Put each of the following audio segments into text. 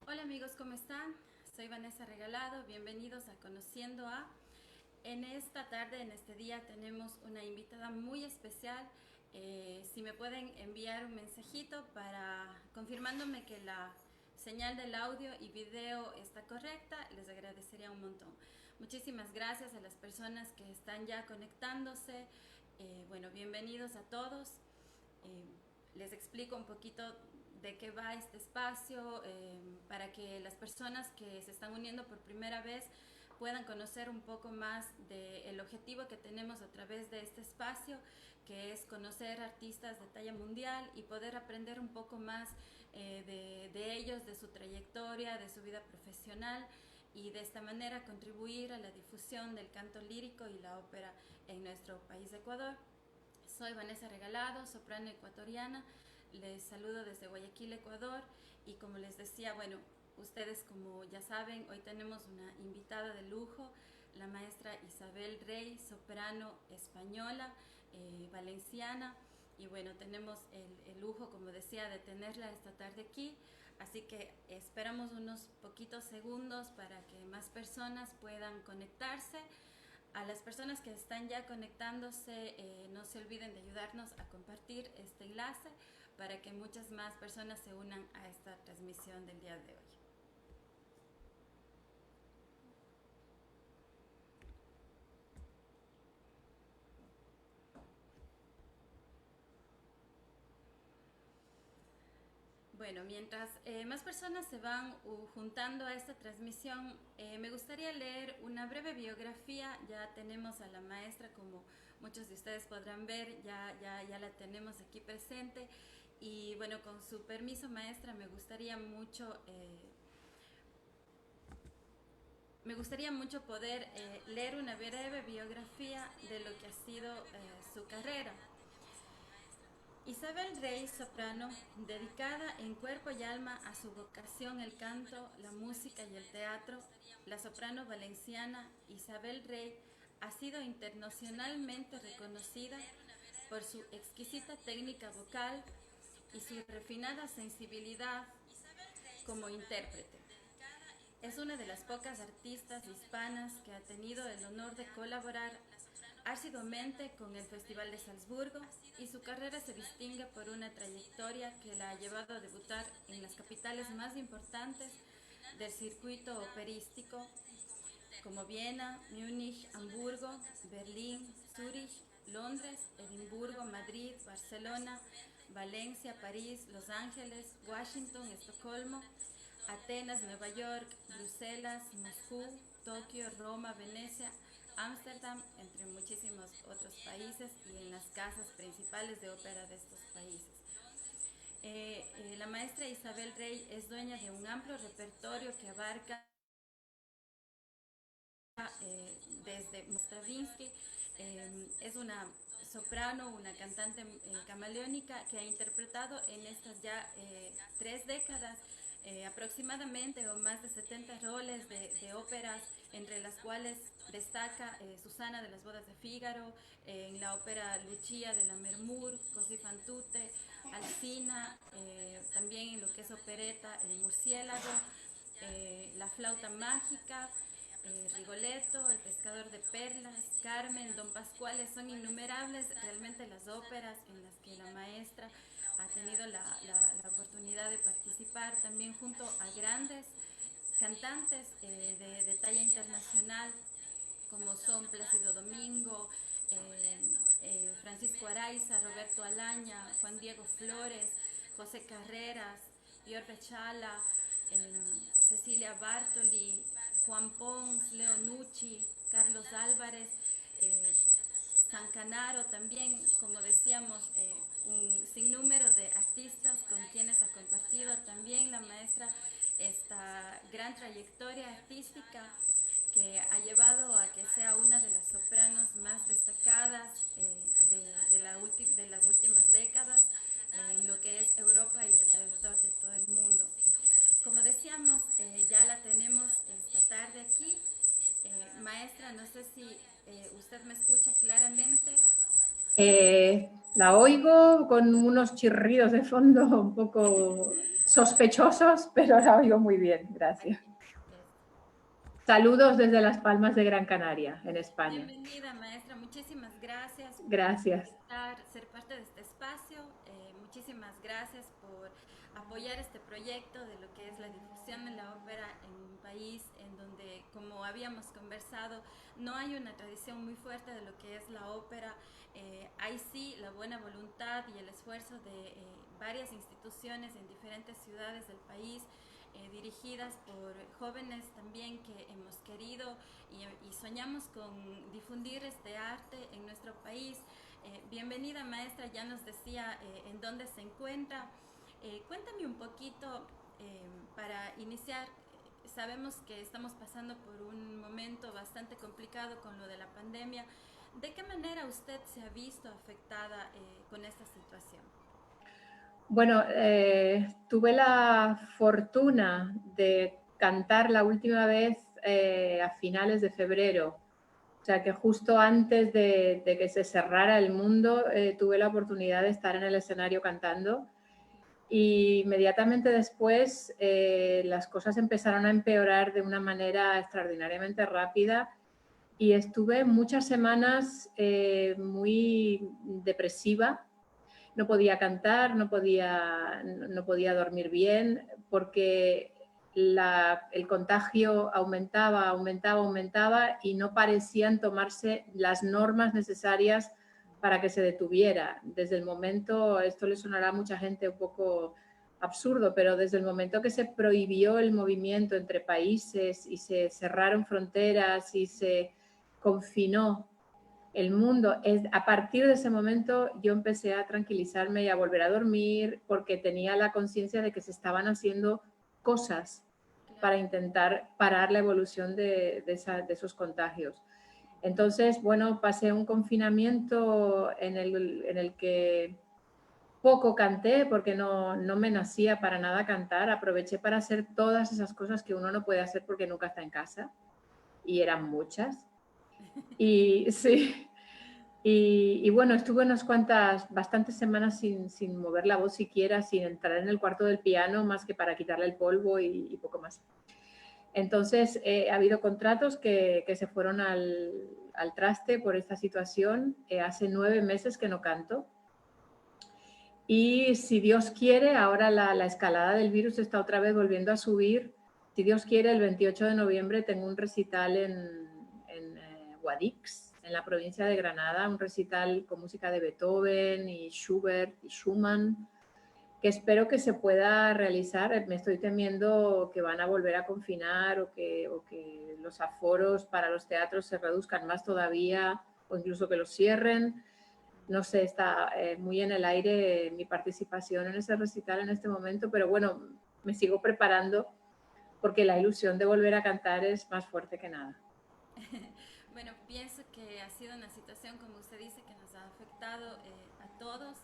Hola amigos, ¿cómo están? Soy Vanessa Regalado, bienvenidos a Conociendo a. En esta tarde, en este día, tenemos una invitada muy especial. Si me pueden enviar un mensajito para confirmándome que la señal del audio y video está correcta, les agradecería un montón. Muchísimas gracias a las personas que están ya conectándose. Bueno, bienvenidos a todos. Les explico un poquito de qué va este espacio para que las personas que se están uniendo por primera vez puedan conocer un poco más del objetivo que tenemos a través de este espacio, que es conocer artistas de talla mundial y poder aprender un poco más de ellos, de su trayectoria, de su vida profesional, y de esta manera contribuir a la difusión del canto lírico y la ópera en nuestro país de Ecuador. Soy Vanessa Regalado, soprano ecuatoriana. Les saludo desde Guayaquil, Ecuador. Y como les decía, bueno, ustedes como ya saben, hoy tenemos una invitada de lujo, la maestra Isabel Rey, soprano española, valenciana. Y bueno, tenemos el lujo, como decía, de tenerla esta tarde aquí. Así que esperamos unos poquitos segundos para que más personas puedan conectarse. A las personas que están ya conectándose, no se olviden de ayudarnos a compartir este enlace para que muchas más personas se unan a esta transmisión del día de hoy. Bueno, mientras más personas se van juntando a esta transmisión, me gustaría leer una breve biografía. Ya tenemos a la maestra, como muchos de ustedes podrán ver, ya la tenemos aquí presente. Y bueno, con su permiso, maestra, me gustaría mucho poder leer una breve biografía de lo que ha sido su carrera. Isabel Rey, soprano, dedicada en cuerpo y alma a su vocación, el canto, la música y el teatro, la soprano valenciana Isabel Rey ha sido internacionalmente reconocida por su exquisita técnica vocal y su refinada sensibilidad como intérprete. Es una de las pocas artistas hispanas que ha tenido el honor de colaborar asiduamente con el Festival de Salzburgo, y su carrera se distingue por una trayectoria que la ha llevado a debutar en las capitales más importantes del circuito operístico, como Viena, Múnich, Hamburgo, Berlín, Zúrich, Londres, Edimburgo, Madrid, Barcelona, Valencia, París, Los Ángeles, Washington, Estocolmo, Atenas, Nueva York, Bruselas, Moscú, Tokio, Roma, Venecia, Ámsterdam, entre muchísimos otros países, y en las casas principales de ópera de estos países. La maestra Isabel Rey es dueña de un amplio repertorio que abarca desde Stravinsky. Es una soprano, una cantante camaleónica que ha interpretado en estas ya 3 décadas aproximadamente, o más de 70 roles de óperas, entre las cuales destaca Susana de las bodas de Fígaro, en la ópera Lucia de la Mermur, Così fan tutte, Alcina, también en lo que es opereta El murciélago, La flauta mágica, Rigoletto, El pescador de perlas, Carmen, Don Pascuales. Son innumerables realmente las óperas en las que la maestra ha tenido la oportunidad de participar, también junto a grandes cantantes de talla internacional, como son Plácido Domingo, Francisco Araiza, Roberto Alaña, Juan Diego Flores, José Carreras, Pior Chala, Cecilia Bartoli, Juan Pons, Leo Nucci, Carlos Álvarez, eh, San Canaro también, como decíamos, un sinnúmero de artistas con quienes ha compartido también la maestra esta gran trayectoria artística, que ha llevado a que sea una de las sopranos más destacadas de las últimas décadas en lo que es Europa y alrededor de todo el mundo. Como decíamos, ya la tenemos esta tarde aquí. Maestra, no sé si usted me escucha claramente. La oigo con unos chirridos de fondo un poco sospechosos, pero la oigo muy bien, gracias. Saludos desde Las Palmas de Gran Canaria, en España. Bienvenida, maestra. Muchísimas gracias Gracias. por ser parte de este espacio. Muchísimas gracias por apoyar este proyecto de lo que es la difusión de la ópera en un país en donde, como habíamos conversado, no hay una tradición muy fuerte de lo que es la ópera. Hay sí la buena voluntad y el esfuerzo de varias instituciones en diferentes ciudades del país, dirigidas por jóvenes también que hemos querido y soñamos con difundir este arte en nuestro país. Bienvenida, maestra, ya nos decía en dónde se encuentra. Cuéntame un poquito para iniciar. Sabemos que estamos pasando por un momento bastante complicado con lo de la pandemia. ¿De qué manera usted se ha visto afectada con esta situación? Bueno, tuve la fortuna de cantar la última vez a finales de febrero. O sea que justo antes de que se cerrara el mundo, tuve la oportunidad de estar en el escenario cantando. Y inmediatamente después las cosas empezaron a empeorar de una manera extraordinariamente rápida y estuve muchas semanas muy depresiva. No podía cantar, no podía dormir bien porque el contagio aumentaba y no parecían tomarse las normas necesarias para que se detuviera. Desde el momento, esto le sonará a mucha gente un poco absurdo, pero desde el momento que se prohibió el movimiento entre países y se cerraron fronteras y se confinó el mundo, a partir de ese momento yo empecé a tranquilizarme y a volver a dormir porque tenía la conciencia de que se estaban haciendo cosas para intentar parar la evolución de esos contagios. Entonces, bueno, pasé un confinamiento en el que poco canté porque no me nacía para nada cantar. Aproveché para hacer todas esas cosas que uno no puede hacer porque nunca está en casa, y eran muchas. Y sí, y bueno, estuve bastantes semanas sin mover la voz siquiera, sin entrar en el cuarto del piano, más que para quitarle el polvo y poco más. Entonces, ha habido contratos que se fueron al traste por esta situación. Hace 9 meses que no canto. Y si Dios quiere, ahora la escalada del virus está otra vez volviendo a subir. Si Dios quiere, el 28 de noviembre tengo un recital en Guadix, en la provincia de Granada, un recital con música de Beethoven y Schubert y Schumann, que espero que se pueda realizar. Me estoy temiendo que van a volver a confinar o que los aforos para los teatros se reduzcan más todavía o incluso que los cierren. No sé, está muy en el aire mi participación en ese recital en este momento, pero bueno, me sigo preparando porque la ilusión de volver a cantar es más fuerte que nada. Bueno, pienso que ha sido una situación, como usted dice, que nos ha afectado a todos.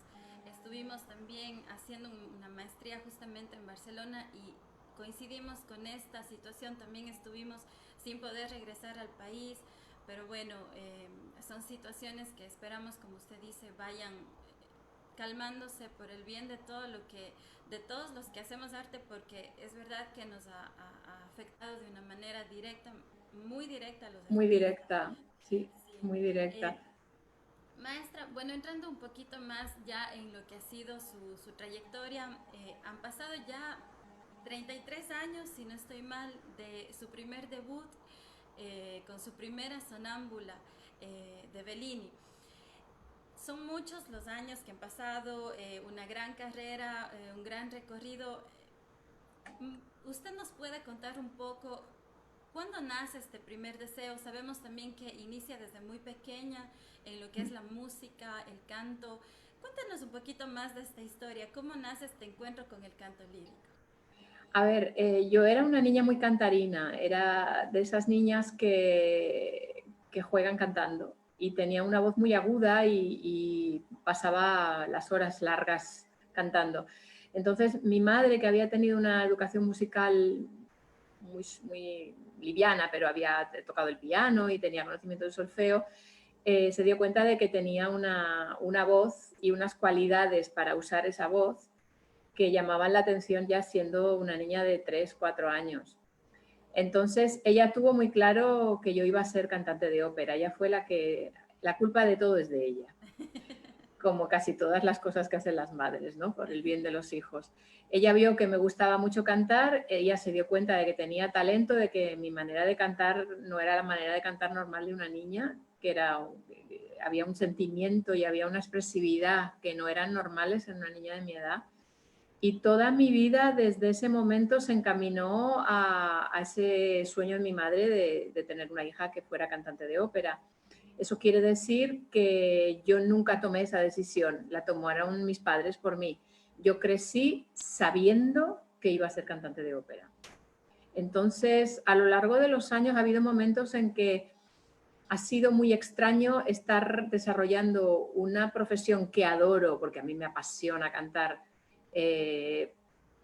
Estuvimos también haciendo una maestría justamente en Barcelona y coincidimos con esta situación. También estuvimos sin poder regresar al país, pero bueno, son situaciones que esperamos, como usted dice, vayan calmándose por el bien de de todos los que hacemos arte, porque es verdad que nos ha afectado de una manera directa, muy directa a los Muy artistas. directa, sí, Sí. muy directa. Maestra, bueno, entrando un poquito más ya en lo que ha sido su trayectoria, han pasado ya 33 años, si no estoy mal, de su primer debut con su primera sonámbula de Bellini. Son muchos los años que han pasado, una gran carrera, un gran recorrido. ¿Usted nos puede contar un poco cuándo nace este primer deseo? Sabemos también que inicia desde muy pequeña en lo que es la música, el canto. Cuéntanos un poquito más de esta historia. ¿Cómo nace este encuentro con el canto lírico? A ver, yo era una niña muy cantarina, era de esas niñas que juegan cantando y tenía una voz muy aguda y pasaba las horas largas cantando. Entonces, mi madre, que había tenido una educación musical muy liviana, pero había tocado el piano y tenía conocimiento del solfeo, se dio cuenta de que tenía una voz y unas cualidades para usar esa voz que llamaban la atención ya siendo una niña de 3, 4 años. Entonces, ella tuvo muy claro que yo iba a ser cantante de ópera. Ella fue la culpa de todo es de ella, como casi todas las cosas que hacen las madres, ¿no? Por el bien de los hijos. Ella vio que me gustaba mucho cantar, ella se dio cuenta de que tenía talento, de que mi manera de cantar no era la manera de cantar normal de una niña, había un sentimiento y había una expresividad que no eran normales en una niña de mi edad. Y toda mi vida desde ese momento se encaminó a ese sueño de mi madre de tener una hija que fuera cantante de ópera. Eso quiere decir que yo nunca tomé esa decisión, la tomaron mis padres por mí. Yo crecí sabiendo que iba a ser cantante de ópera. Entonces, a lo largo de los años ha habido momentos en que ha sido muy extraño estar desarrollando una profesión que adoro, porque a mí me apasiona cantar,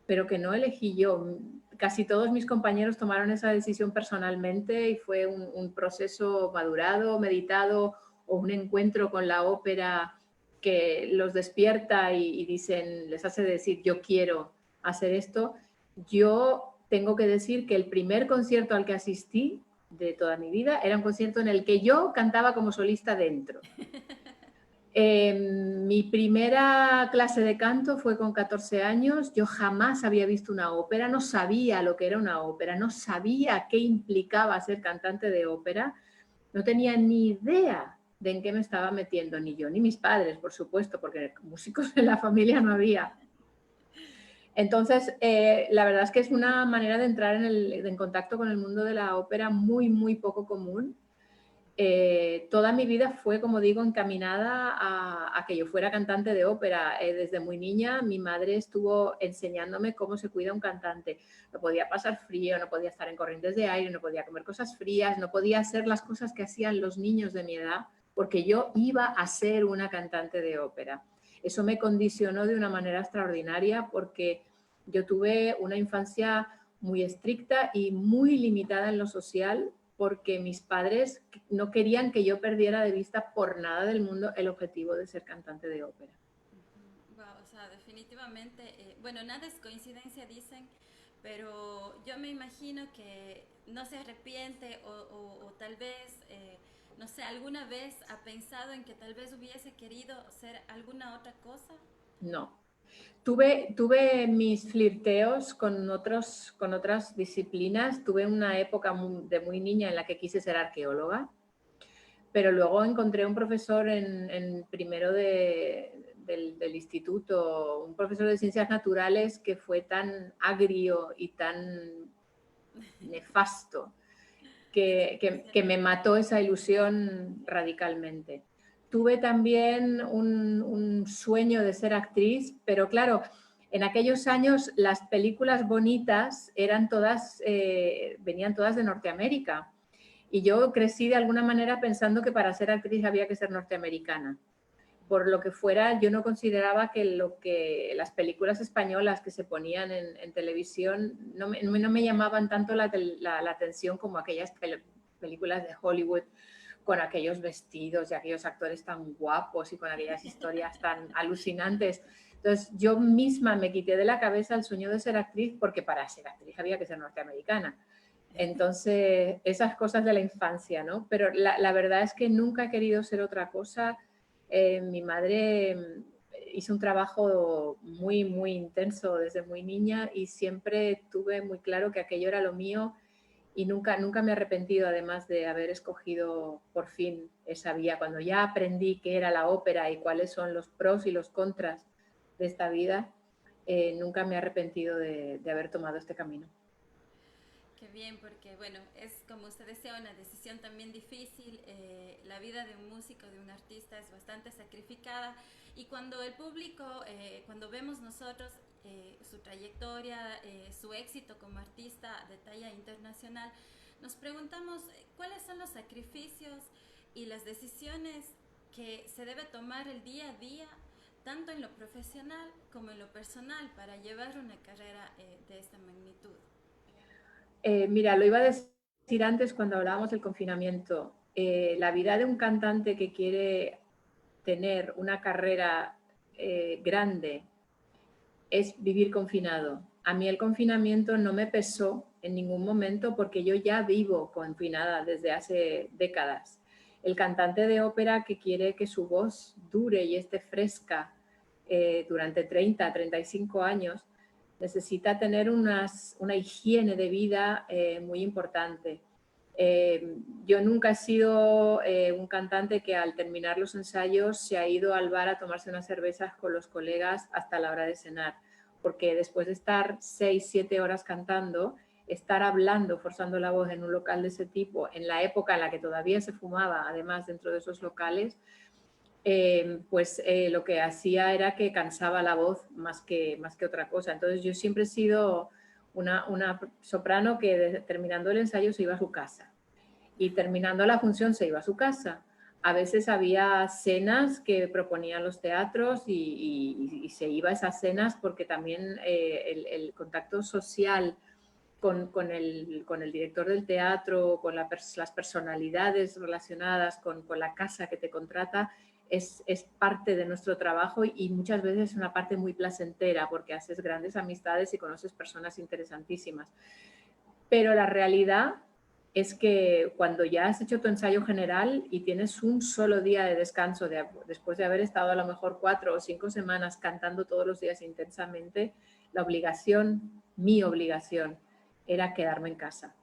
pero que no elegí yo. Casi todos mis compañeros tomaron esa decisión personalmente y fue un proceso madurado, meditado, o un encuentro con la ópera que los despierta y dicen, les hace decir, yo quiero hacer esto. Yo tengo que decir que el primer concierto al que asistí de toda mi vida era un concierto en el que yo cantaba como solista dentro. Mi primera clase de canto fue con 14 años. Yo jamás había visto una ópera, no sabía lo que era una ópera, no sabía qué implicaba ser cantante de ópera, no tenía ni idea de en qué me estaba metiendo, ni yo, ni mis padres, por supuesto, porque músicos en la familia no había. Entonces, la verdad es que es una manera de entrar en contacto con el mundo de la ópera muy, muy poco común. Toda mi vida fue, como digo, encaminada a que yo fuera cantante de ópera. Desde muy niña mi madre estuvo enseñándome cómo se cuida un cantante. No podía pasar frío, no podía estar en corrientes de aire, no podía comer cosas frías, no podía hacer las cosas que hacían los niños de mi edad, porque yo iba a ser una cantante de ópera. Eso me condicionó de una manera extraordinaria porque yo tuve una infancia muy estricta y muy limitada en lo social, porque mis padres no querían que yo perdiera de vista por nada del mundo el objetivo de ser cantante de ópera. Wow, o sea, definitivamente, bueno, nada es coincidencia, dicen, pero yo me imagino que no se arrepiente o tal vez, no sé, alguna vez ha pensado en que tal vez hubiese querido ser alguna otra cosa. No. Tuve mis flirteos con otras disciplinas. Tuve una época de muy niña en la que quise ser arqueóloga, pero luego encontré un profesor en primero del instituto, un profesor de ciencias naturales que fue tan agrio y tan nefasto que me mató esa ilusión radicalmente. Tuve también un sueño de ser actriz, pero claro, en aquellos años las películas bonitas eran todas, venían todas de Norteamérica. Y yo crecí de alguna manera pensando que para ser actriz había que ser norteamericana. Por lo que fuera, yo no consideraba que las películas españolas que se ponían en televisión no me llamaban tanto la atención como aquellas películas de Hollywood con aquellos vestidos y aquellos actores tan guapos y con aquellas historias tan alucinantes. Entonces yo misma me quité de la cabeza el sueño de ser actriz, porque para ser actriz había que ser norteamericana. Entonces, esas cosas de la infancia, ¿no? Pero la verdad es que nunca he querido ser otra cosa. Mi madre hizo un trabajo muy, muy intenso desde muy niña y siempre tuve muy claro que aquello era lo mío y nunca me he arrepentido, además de haber escogido por fin esa vía. Cuando ya aprendí qué era la ópera y cuáles son los pros y los contras de esta vida, nunca me he arrepentido de haber tomado este camino. Qué bien, porque bueno, es como usted decía, una decisión también difícil. La vida de un músico, de un artista es bastante sacrificada y cuando el público, cuando vemos nosotros su trayectoria, su éxito como artista de talla internacional, nos preguntamos cuáles son los sacrificios y las decisiones que se debe tomar el día a día, tanto en lo profesional como en lo personal, para llevar una carrera de esta magnitud. Mira, lo iba a decir antes cuando hablábamos del confinamiento. La vida de un cantante que quiere tener una carrera grande es vivir confinado. A mí el confinamiento no me pesó en ningún momento porque yo ya vivo confinada desde hace décadas. El cantante de ópera que quiere que su voz dure y esté fresca durante 30, 35 años, necesita tener una higiene de vida muy importante. Yo nunca he sido un cantante que al terminar los ensayos se ha ido al bar a tomarse unas cervezas con los colegas hasta la hora de cenar, porque después de estar 6, 7 horas cantando, estar hablando, forzando la voz en un local de ese tipo, en la época en la que todavía se fumaba, además dentro de esos locales, lo que hacía era que cansaba la voz más que otra cosa. Entonces yo siempre he sido una soprano que terminando el ensayo se iba a su casa y terminando la función se iba a su casa. A veces había cenas que proponían los teatros y se iba a esas cenas porque también el contacto social con el director del teatro, con las personalidades relacionadas con la casa que te contrata, es parte de nuestro trabajo y muchas veces es una parte muy placentera porque haces grandes amistades y conoces personas interesantísimas. Pero la realidad es que cuando ya has hecho tu ensayo general y tienes un solo día de descanso después de haber estado a lo mejor 4 o 5 semanas cantando todos los días intensamente, mi obligación era quedarme en casa.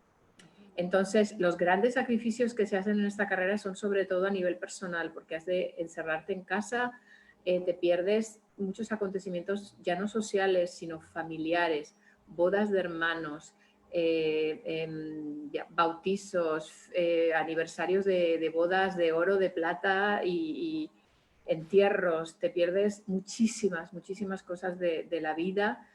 Entonces, los grandes sacrificios que se hacen en esta carrera son sobre todo a nivel personal, porque has de encerrarte en casa, te pierdes muchos acontecimientos ya no sociales, sino familiares, bodas de hermanos, bautizos, aniversarios de bodas de oro, de plata y entierros. Te pierdes muchísimas cosas de la vida.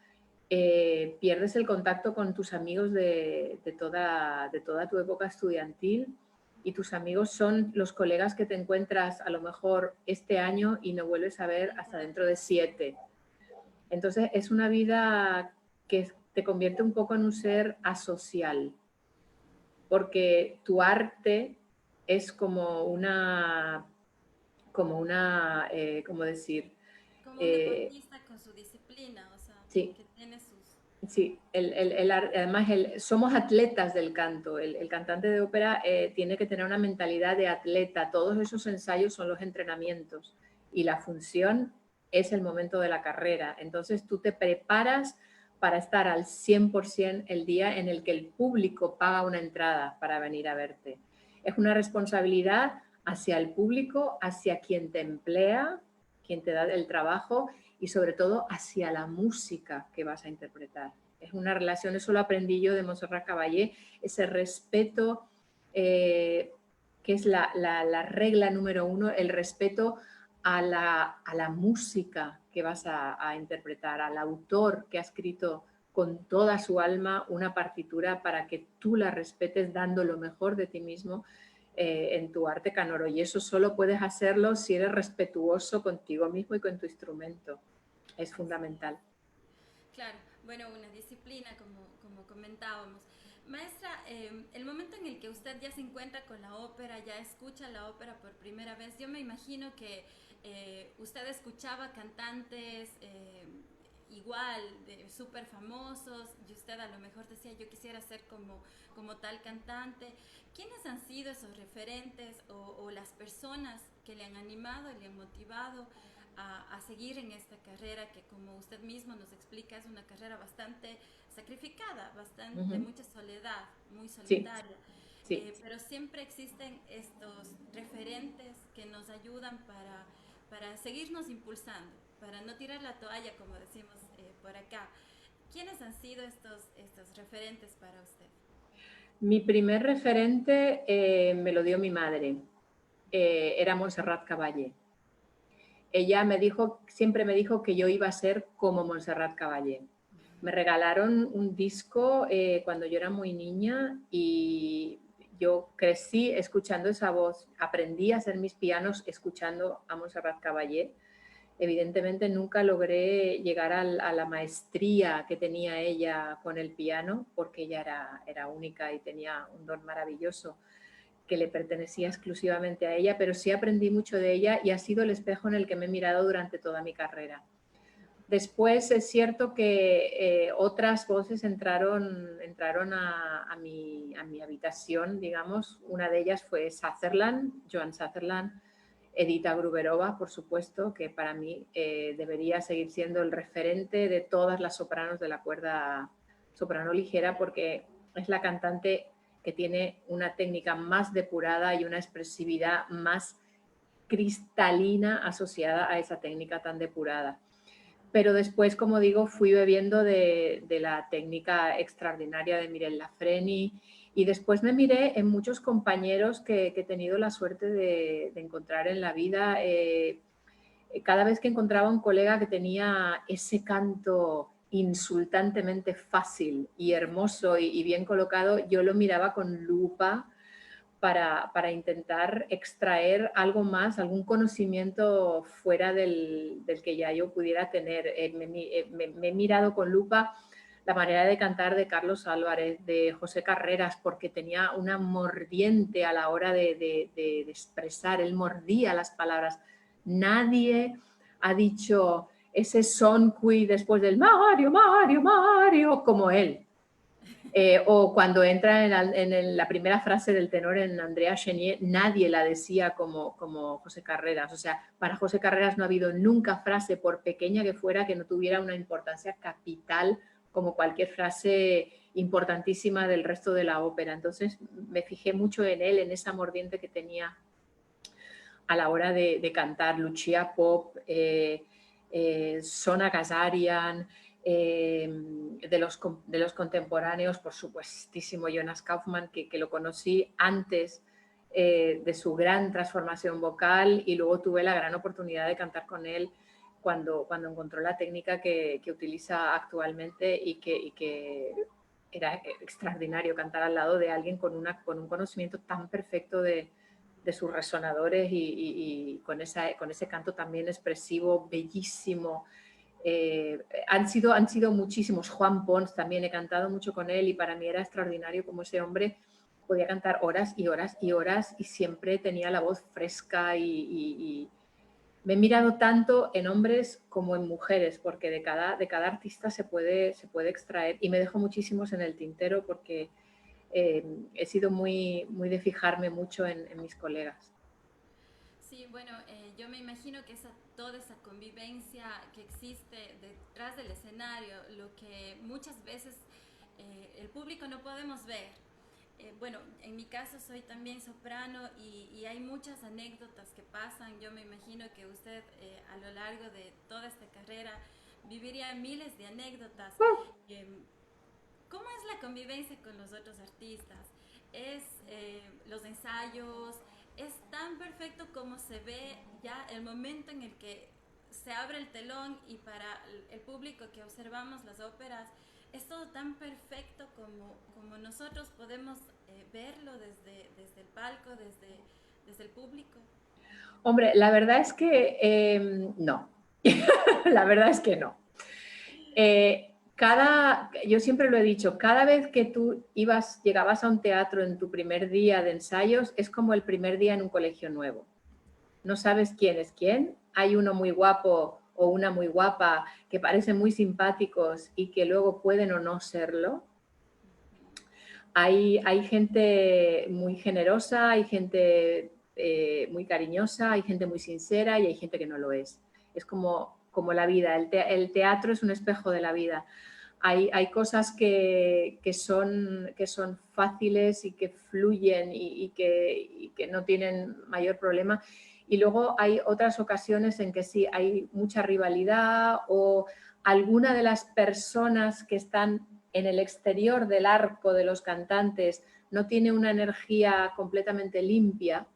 Pierdes el contacto con tus amigos de toda tu época estudiantil y tus amigos son los colegas que te encuentras a lo mejor este año y no vuelves a ver hasta dentro de 7. Entonces es una vida que te convierte un poco en un ser asocial, porque tu arte es como ¿cómo decir? Como un deportista con su disciplina, o sea, Sí. que tiene sus... Sí, además somos atletas del canto. El cantante de ópera tiene que tener una mentalidad de atleta. Todos esos ensayos son los entrenamientos y la función es el momento de la carrera. Entonces tú te preparas para estar al 100% el día en el que el público paga una entrada para venir a verte. Es una responsabilidad hacia el público, hacia quien te emplea, quien te da el trabajo y sobre todo hacia la música que vas a interpretar. Es una relación, eso lo aprendí yo de Montserrat Caballé, ese respeto que es la regla número 1, el respeto a la música que vas a interpretar, al autor que ha escrito con toda su alma una partitura para que tú la respetes dando lo mejor de ti mismo en tu arte canoro. Y eso solo puedes hacerlo si eres respetuoso contigo mismo y con tu instrumento. Es fundamental. Claro, bueno, una disciplina como comentábamos. Maestra, el momento en el que usted ya se encuentra con la ópera, ya escucha la ópera por primera vez, yo me imagino que usted escuchaba cantantes igual, súper famosos, y usted a lo mejor decía, yo quisiera ser como tal cantante. ¿Quiénes han sido esos referentes o las personas que le han animado, le han motivado a seguir en esta carrera que, como usted mismo nos explica, es una carrera bastante sacrificada, de mucha soledad, muy solitaria? Sí, sí. Pero siempre existen estos referentes que nos ayudan para seguirnos impulsando, para no tirar la toalla, como decimos por acá. ¿Quiénes han sido estos referentes para usted? Mi primer referente me lo dio mi madre. Era Montserrat Caballé. Ella siempre me dijo que yo iba a ser como Montserrat Caballé. Me regalaron un disco cuando yo era muy niña y yo crecí escuchando esa voz. Aprendí a hacer mis pianos escuchando a Montserrat Caballé. Evidentemente nunca logré llegar a la maestría que tenía ella con el piano porque ella era única y tenía un don maravilloso que le pertenecía exclusivamente a ella, pero sí aprendí mucho de ella y ha sido el espejo en el que me he mirado durante toda mi carrera. Después es cierto que otras voces entraron a mi habitación, digamos. Una de ellas fue Sutherland, Joan Sutherland, Edita Gruberova, por supuesto, que para mí debería seguir siendo el referente de todas las sopranos de la cuerda soprano ligera, porque es la cantante que tiene una técnica más depurada y una expresividad más cristalina asociada a esa técnica tan depurada. Pero después, como digo, fui bebiendo de la técnica extraordinaria de Mireille Lafreni, y después me miré en muchos compañeros que he tenido la suerte de encontrar en la vida. Cada vez que encontraba un colega que tenía ese canto insultantemente fácil y hermoso y bien colocado, yo lo miraba con lupa para intentar extraer algo más, algún conocimiento fuera del que ya yo pudiera tener. Me he mirado con lupa la manera de cantar de Carlos Álvarez, de José Carreras, porque tenía una mordiente a la hora de expresar, él mordía las palabras. Nadie ha dicho ese son qui después del Mario, Mario, Mario, como él. O cuando entra en la primera frase del tenor en Andrea Chenier, nadie la decía como José Carreras. O sea, para José Carreras no ha habido nunca frase, por pequeña que fuera, que no tuviera una importancia capital como cualquier frase importantísima del resto de la ópera. Entonces me fijé mucho en él, en esa mordiente que tenía a la hora de cantar. Lucia Pop, Sona Kazarian, de los contemporáneos, por supuestísimo, Jonas Kaufmann, que lo conocí antes de su gran transformación vocal, y luego tuve la gran oportunidad de cantar con él cuando encontró la técnica que utiliza actualmente, y que era extraordinario cantar al lado de alguien con un conocimiento tan perfecto de sus resonadores y con ese canto también expresivo, bellísimo. Han sido muchísimos. Juan Pons también, he cantado mucho con él, y para mí era extraordinario como ese hombre podía cantar horas y horas y horas y siempre tenía la voz fresca, y me he mirado tanto en hombres como en mujeres, porque de cada artista se puede extraer, y me dejo muchísimos en el tintero porque he sido muy de fijarme mucho en mis colegas. Sí, bueno, yo me imagino que toda esa convivencia que existe detrás del escenario, lo que muchas veces el público no podemos ver. Bueno, en mi caso soy también soprano, y hay muchas anécdotas que pasan. Yo me imagino que usted a lo largo de toda esta carrera viviría miles de anécdotas. ¿Cómo es la convivencia con los otros artistas? ¿Es los ensayos? ¿Es tan perfecto como se ve ya el momento en el que se abre el telón, y para el público que observamos las óperas es todo tan perfecto como nosotros podemos verlo desde el palco, desde el público? Hombre, la verdad es que no. La verdad es que no. Yo siempre lo he dicho, cada vez que tú llegabas a un teatro en tu primer día de ensayos, es como el primer día en un colegio nuevo. No sabes quién es quién. Hay uno muy guapo o una muy guapa que parecen muy simpáticos y que luego pueden o no serlo. Hay gente muy generosa, hay gente muy cariñosa, hay gente muy sincera, y hay gente que no lo es. Es como la vida. El teatro es un espejo de la vida. Hay cosas que son fáciles y que fluyen y que no tienen mayor problema. Y luego hay otras ocasiones en que sí hay mucha rivalidad, o alguna de las personas que están en el exterior del arco de los cantantes no tiene una energía completamente limpia.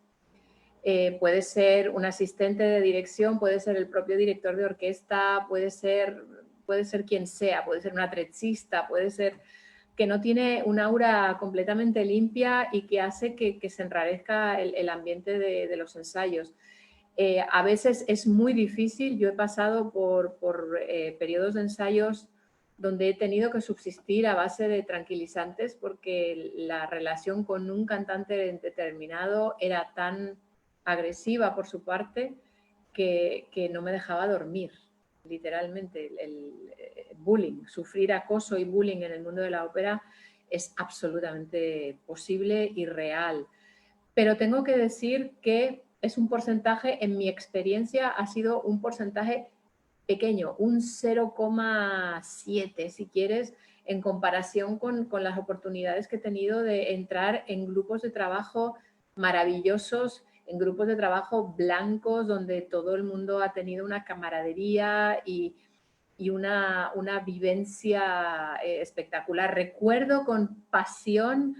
Puede ser un asistente de dirección, puede ser el propio director de orquesta, puede ser quien sea, puede ser un atrezista, puede ser que no tiene un aura completamente limpia y que hace que se enrarezca el ambiente de los ensayos. A veces es muy difícil. Yo he pasado por periodos de ensayos donde he tenido que subsistir a base de tranquilizantes, porque la relación con un cantante determinado era tan agresiva por su parte que no me dejaba dormir. literalmente el bullying, sufrir acoso y bullying en el mundo de la ópera es absolutamente posible y real. Pero tengo que decir que es un porcentaje, en mi experiencia, ha sido un porcentaje pequeño, un 0,7 si quieres, en comparación con las oportunidades que he tenido de entrar en grupos de trabajo maravillosos, en grupos de trabajo blancos, donde todo el mundo ha tenido una camaradería y una vivencia espectacular. Recuerdo con pasión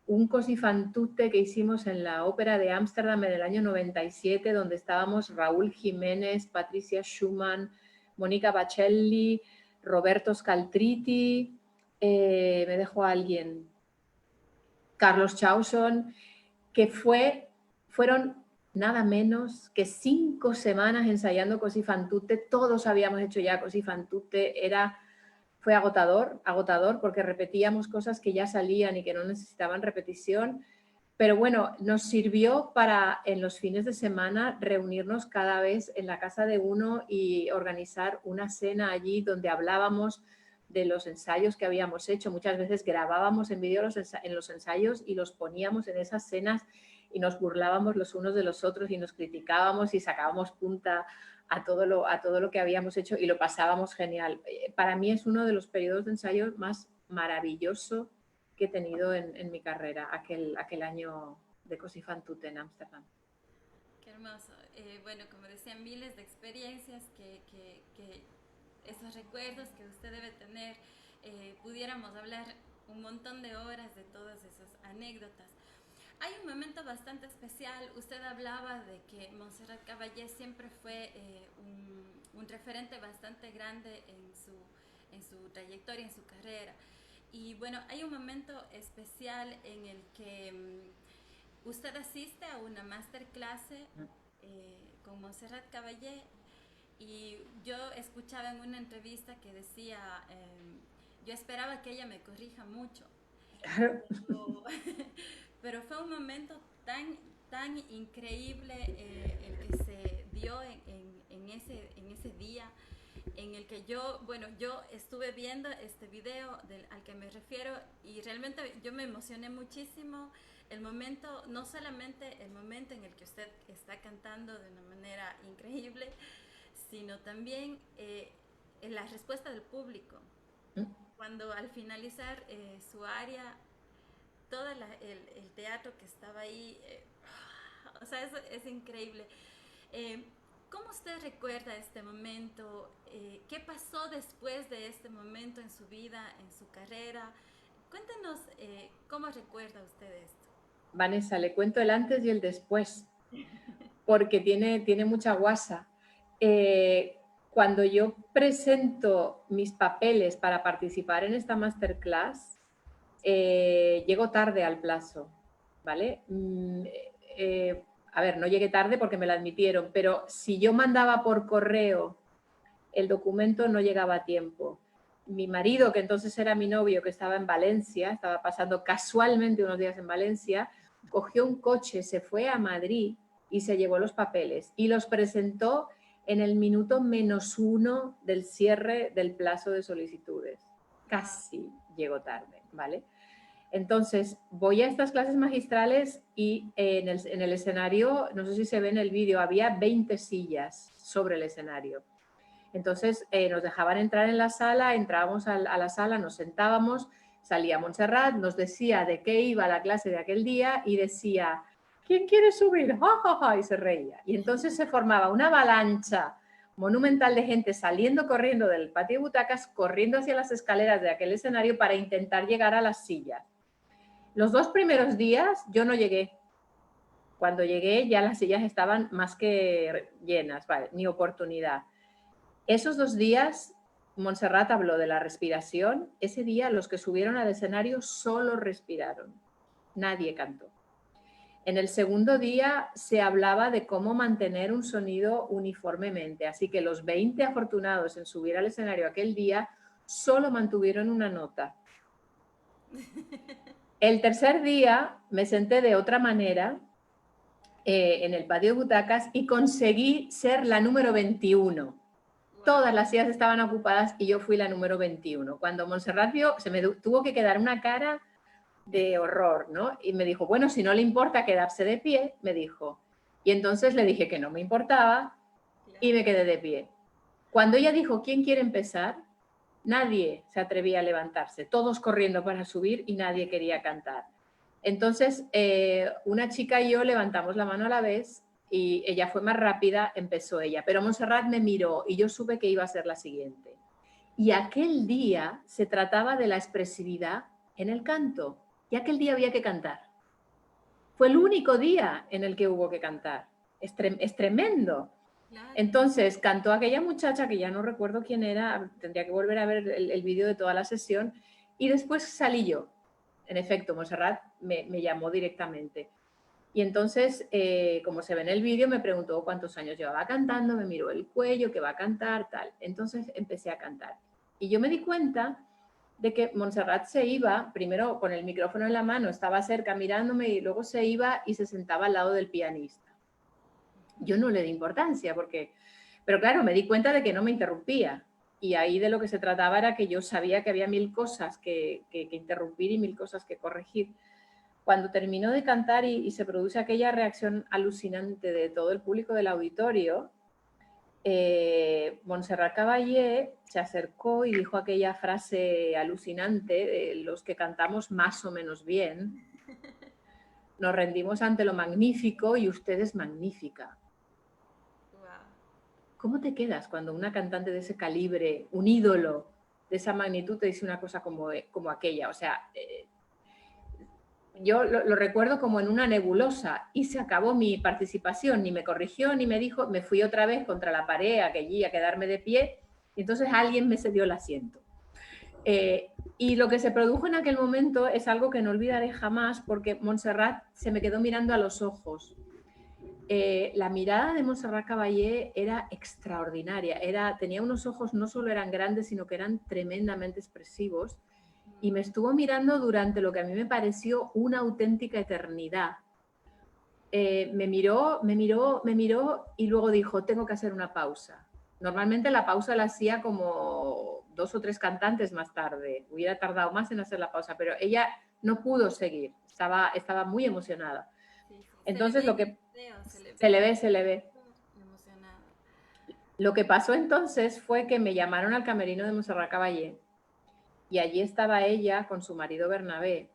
un Così fan tutte que hicimos en la Ópera de Ámsterdam en el año 97, donde estábamos Raúl Jiménez, Patricia Schumann, Mónica Bacelli, Roberto Scaltriti, me dejo a alguien, Carlos Chausson, que fueron nada menos que 5 semanas ensayando Così fan tutte. Todos habíamos hecho ya Così fan tutte. Fue agotador porque repetíamos cosas que ya salían y que no necesitaban repetición. Pero bueno, nos sirvió para en los fines de semana reunirnos cada vez en la casa de uno y organizar una cena allí donde hablábamos de los ensayos que habíamos hecho. Muchas veces grabábamos en vídeo en los ensayos y los poníamos en esas cenas y nos burlábamos los unos de los otros y nos criticábamos y sacábamos punta a todo lo que habíamos hecho y lo pasábamos genial. Para mí es uno de los periodos de ensayo más maravilloso que he tenido en mi carrera, aquel año de Così fan tutte en Ámsterdam. Qué hermoso. Bueno, como decía, miles de experiencias que esos recuerdos que usted debe tener, pudiéramos hablar un montón de horas de todas esas anécdotas. Hay un momento bastante especial. Usted hablaba de que Montserrat Caballé siempre fue un referente bastante grande en su trayectoria, en su carrera. Y bueno, hay un momento especial en el que usted asiste a una masterclass con Montserrat Caballé y yo escuchaba en una entrevista que decía, yo esperaba que ella me corrija mucho. Pero fue un momento tan increíble el que se dio en ese día, en el que yo estuve viendo este video al que me refiero y realmente yo me emocioné muchísimo. El momento, no solamente el momento en el que usted está cantando de una manera increíble, sino también la respuesta del público. Cuando al finalizar su aria, todo el teatro que estaba ahí, o sea, es increíble. ¿Cómo usted recuerda este momento? ¿Qué pasó después de este momento en su vida, en su carrera? Cuéntenos cómo recuerda usted esto. Vanessa, le cuento el antes y el después, porque tiene mucha guasa. Cuando yo presento mis papeles para participar en esta masterclass, llego tarde al plazo, ¿vale? A ver, no llegué tarde porque me lo admitieron, pero si yo mandaba por correo el documento no llegaba a tiempo. Mi marido, que entonces era mi novio, que estaba en Valencia, estaba pasando casualmente unos días en Valencia, cogió un coche, se fue a Madrid y se llevó los papeles y los presentó en el minuto -1 del cierre del plazo de solicitudes. Casi llegó tarde, ¿vale? Entonces, voy a estas clases magistrales y en el escenario, no sé si se ve en el vídeo, había 20 sillas sobre el escenario. Entonces, nos dejaban entrar en la sala, entrábamos a la sala, nos sentábamos, salía Montserrat, nos decía de qué iba la clase de aquel día y decía, ¿quién quiere subir? ¡Ja, ja, ja! Y se reía. Y entonces se formaba una avalancha monumental de gente saliendo corriendo del patio de butacas, corriendo hacia las escaleras de aquel escenario para intentar llegar a las sillas. Los 2 primeros días yo no llegué. Cuando llegué ya las sillas estaban más que llenas, vale, ni oportunidad. Esos 2 días, Montserrat habló de la respiración. Ese día los que subieron al escenario solo respiraron. Nadie cantó. En el segundo día se hablaba de cómo mantener un sonido uniformemente. Así que los 20 afortunados en subir al escenario aquel día solo mantuvieron una nota. El tercer día me senté de otra manera en el patio de butacas y conseguí ser la número 21. todas las sillas estaban ocupadas y yo fui la número 21. Cuando Montserrat vio, se me tuvo que quedar una cara de horror, ¿no? Y me dijo, bueno, si no le importa quedarse de pie, me dijo. Y entonces le dije que no me importaba y me quedé de pie. Cuando ella dijo, ¿quién quiere empezar? Nadie se atrevía a levantarse, todos corriendo para subir y nadie quería cantar. Entonces, una chica y yo levantamos la mano a la vez y ella fue más rápida, empezó ella. Pero Montserrat me miró y yo supe que iba a ser la siguiente. Y aquel día se trataba de la expresividad en el canto. Y aquel día había que cantar. Fue el único día en el que hubo que cantar. Es tremendo. Claro. Entonces cantó aquella muchacha que ya no recuerdo quién era, tendría que volver a ver el vídeo de toda la sesión, y después salí yo. En efecto, Montserrat me llamó directamente. Y entonces, como se ve en el vídeo, me preguntó cuántos años llevaba cantando, me miró el cuello, que va a cantar, tal. Entonces empecé a cantar. Y yo me di cuenta de que Montserrat se iba, primero con el micrófono en la mano, estaba cerca mirándome y luego se iba y se sentaba al lado del pianista. Yo no le di importancia pero claro, me di cuenta de que no me interrumpía. Y ahí de lo que se trataba era que yo sabía que había mil cosas que interrumpir y mil cosas que corregir. Cuando terminó de cantar y se produce aquella reacción alucinante de todo el público del auditorio, Montserrat Caballé se acercó y dijo aquella frase alucinante de los que cantamos más o menos bien. Nos rendimos ante lo magnífico y usted es magnífica. ¿Cómo te quedas cuando una cantante de ese calibre, un ídolo de esa magnitud, te dice una cosa como aquella? O sea, yo lo recuerdo como en una nebulosa y se acabó mi participación, ni me corrigió, ni me dijo, me fui otra vez contra la pared a quedarme de pie, y entonces alguien me cedió el asiento. Y lo que se produjo en aquel momento es algo que no olvidaré jamás, porque Montserrat se me quedó mirando a los ojos. La mirada de Montserrat Caballé era extraordinaria, tenía unos ojos, no solo eran grandes, sino que eran tremendamente expresivos, y me estuvo mirando durante lo que a mí me pareció una auténtica eternidad. Me miró y luego dijo, tengo que hacer una pausa. Normalmente la pausa la hacía como 2 o 3 cantantes más tarde, hubiera tardado más en hacer la pausa, pero ella no pudo seguir, estaba muy emocionada. Entonces lo que se le ve. Lo que pasó entonces fue que me llamaron al camerino de Montserrat Caballé y allí estaba ella con su marido Bernabé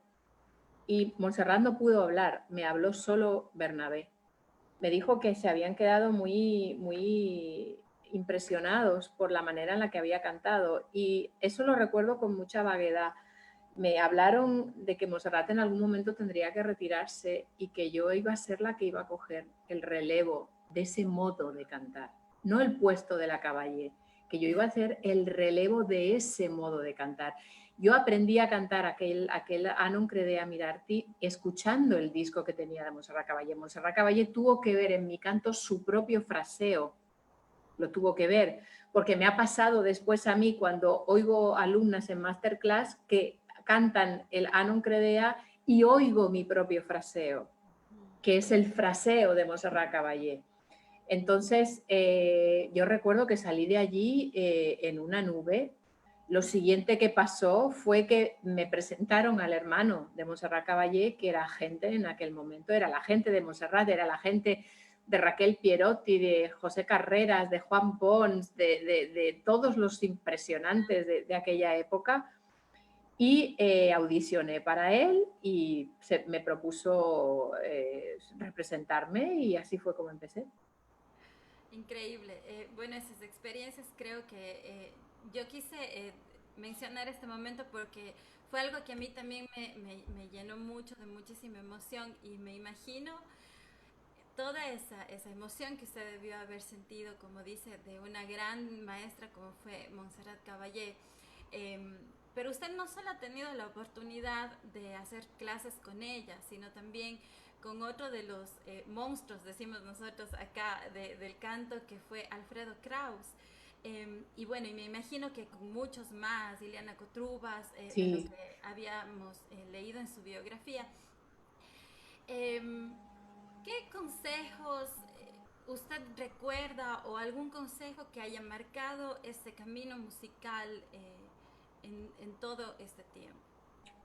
y Montserrat no pudo hablar, me habló solo Bernabé. Me dijo que se habían quedado muy impresionados por la manera en la que había cantado y eso lo recuerdo con mucha vaguedad. Me hablaron de que Montserrat en algún momento tendría que retirarse y que yo iba a ser la que iba a coger el relevo de ese modo de cantar, no el puesto de la Caballé, que yo iba a hacer el relevo de ese modo de cantar. Yo aprendí a cantar aquel A non credea mirarti escuchando el disco que tenía de Montserrat Caballé. Montserrat Caballé tuvo que ver en mi canto su propio fraseo, lo tuvo que ver, porque me ha pasado después a mí cuando oigo alumnas en masterclass que cantan el A non credea y oigo mi propio fraseo, que es el fraseo de Montserrat Caballé. Entonces, yo recuerdo que salí de allí en una nube. Lo siguiente que pasó fue que me presentaron al hermano de Montserrat Caballé, que era gente en aquel momento, era la gente de Montserrat, era la gente de Raquel Pierotti, de José Carreras, de Juan Pons, de todos los impresionantes de aquella época. Y audicioné para él y me propuso representarme y así fue como empecé. Increíble. Bueno, esas experiencias creo que yo quise mencionar este momento porque fue algo que a mí también me llenó mucho, de muchísima emoción, y me imagino toda esa emoción que usted debió haber sentido, como dice, de una gran maestra como fue Montserrat Caballé. Pero usted no solo ha tenido la oportunidad de hacer clases con ella, sino también con otro de los monstruos, decimos nosotros acá, del canto, que fue Alfredo Kraus. Y bueno, y me imagino que con muchos más, Ileana Cotrubas, sí, de lo que habíamos leído en su biografía. ¿Qué consejos ¿usted recuerda o algún consejo que haya marcado este camino musical en todo este tiempo?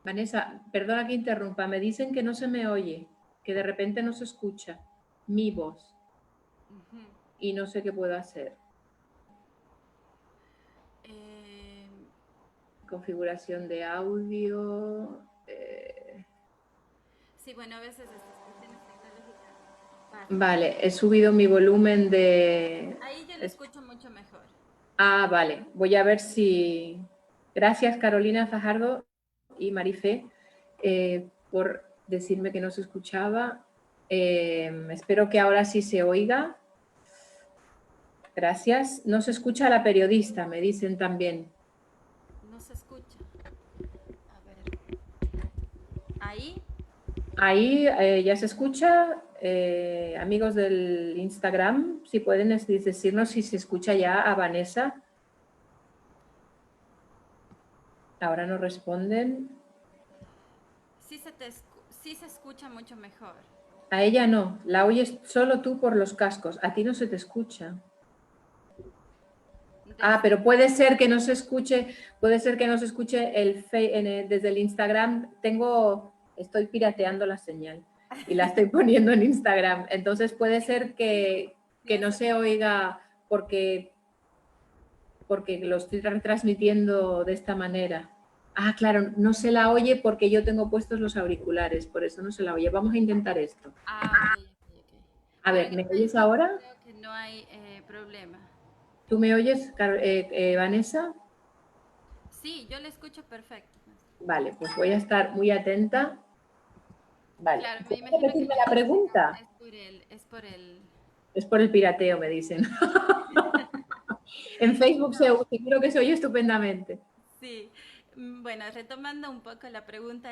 Vanessa, perdona que interrumpa, me dicen que no se me oye, que de repente no se escucha mi voz Ujú. y no sé qué puedo hacer. Eh, Configuración de audio. sí, bueno, a veces estas cuestiones tecnológicas pasan. Vale, he subido mi volumen de... Ahí yo lo escucho mucho mejor. Ah, vale, voy a ver si... Gracias Carolina Fajardo y Marifé por decirme que no se escuchaba. Espero que ahora sí se oiga. Gracias. No se escucha a la periodista, me dicen también. No se escucha. A ver. Ahí. Ahí ya se escucha. Amigos del Instagram, si pueden decirnos si se escucha ya a Vanessa. Ahora no responden. Sí se escucha mucho mejor. A ella no, la oyes solo tú por los cascos. A ti no se te escucha. Ah, Desde, pero puede ser que no se escuche, puede ser que no se escuche desde el Instagram. Estoy pirateando la señal y la estoy poniendo en Instagram. Entonces puede ser sí, que no se oiga porque lo estoy retransmitiendo de esta manera. Ah, claro, no se la oye porque yo tengo puestos los auriculares, por eso no se la oye. Vamos a intentar esto. ok, ok, ok. A Pero ver, en ¿me el oyes Facebook ahora? creo que no hay problema. ¿Tú me oyes, Vanessa? Sí, yo le escucho perfecto. Vale, pues voy a estar muy atenta. Vale. Claro, me ¿Puedes imagino que repetirme la la música pregunta? es por el. Es por el pirateo, me dicen. En Facebook No, seguro que se oye estupendamente. sí. Bueno, retomando un poco la pregunta,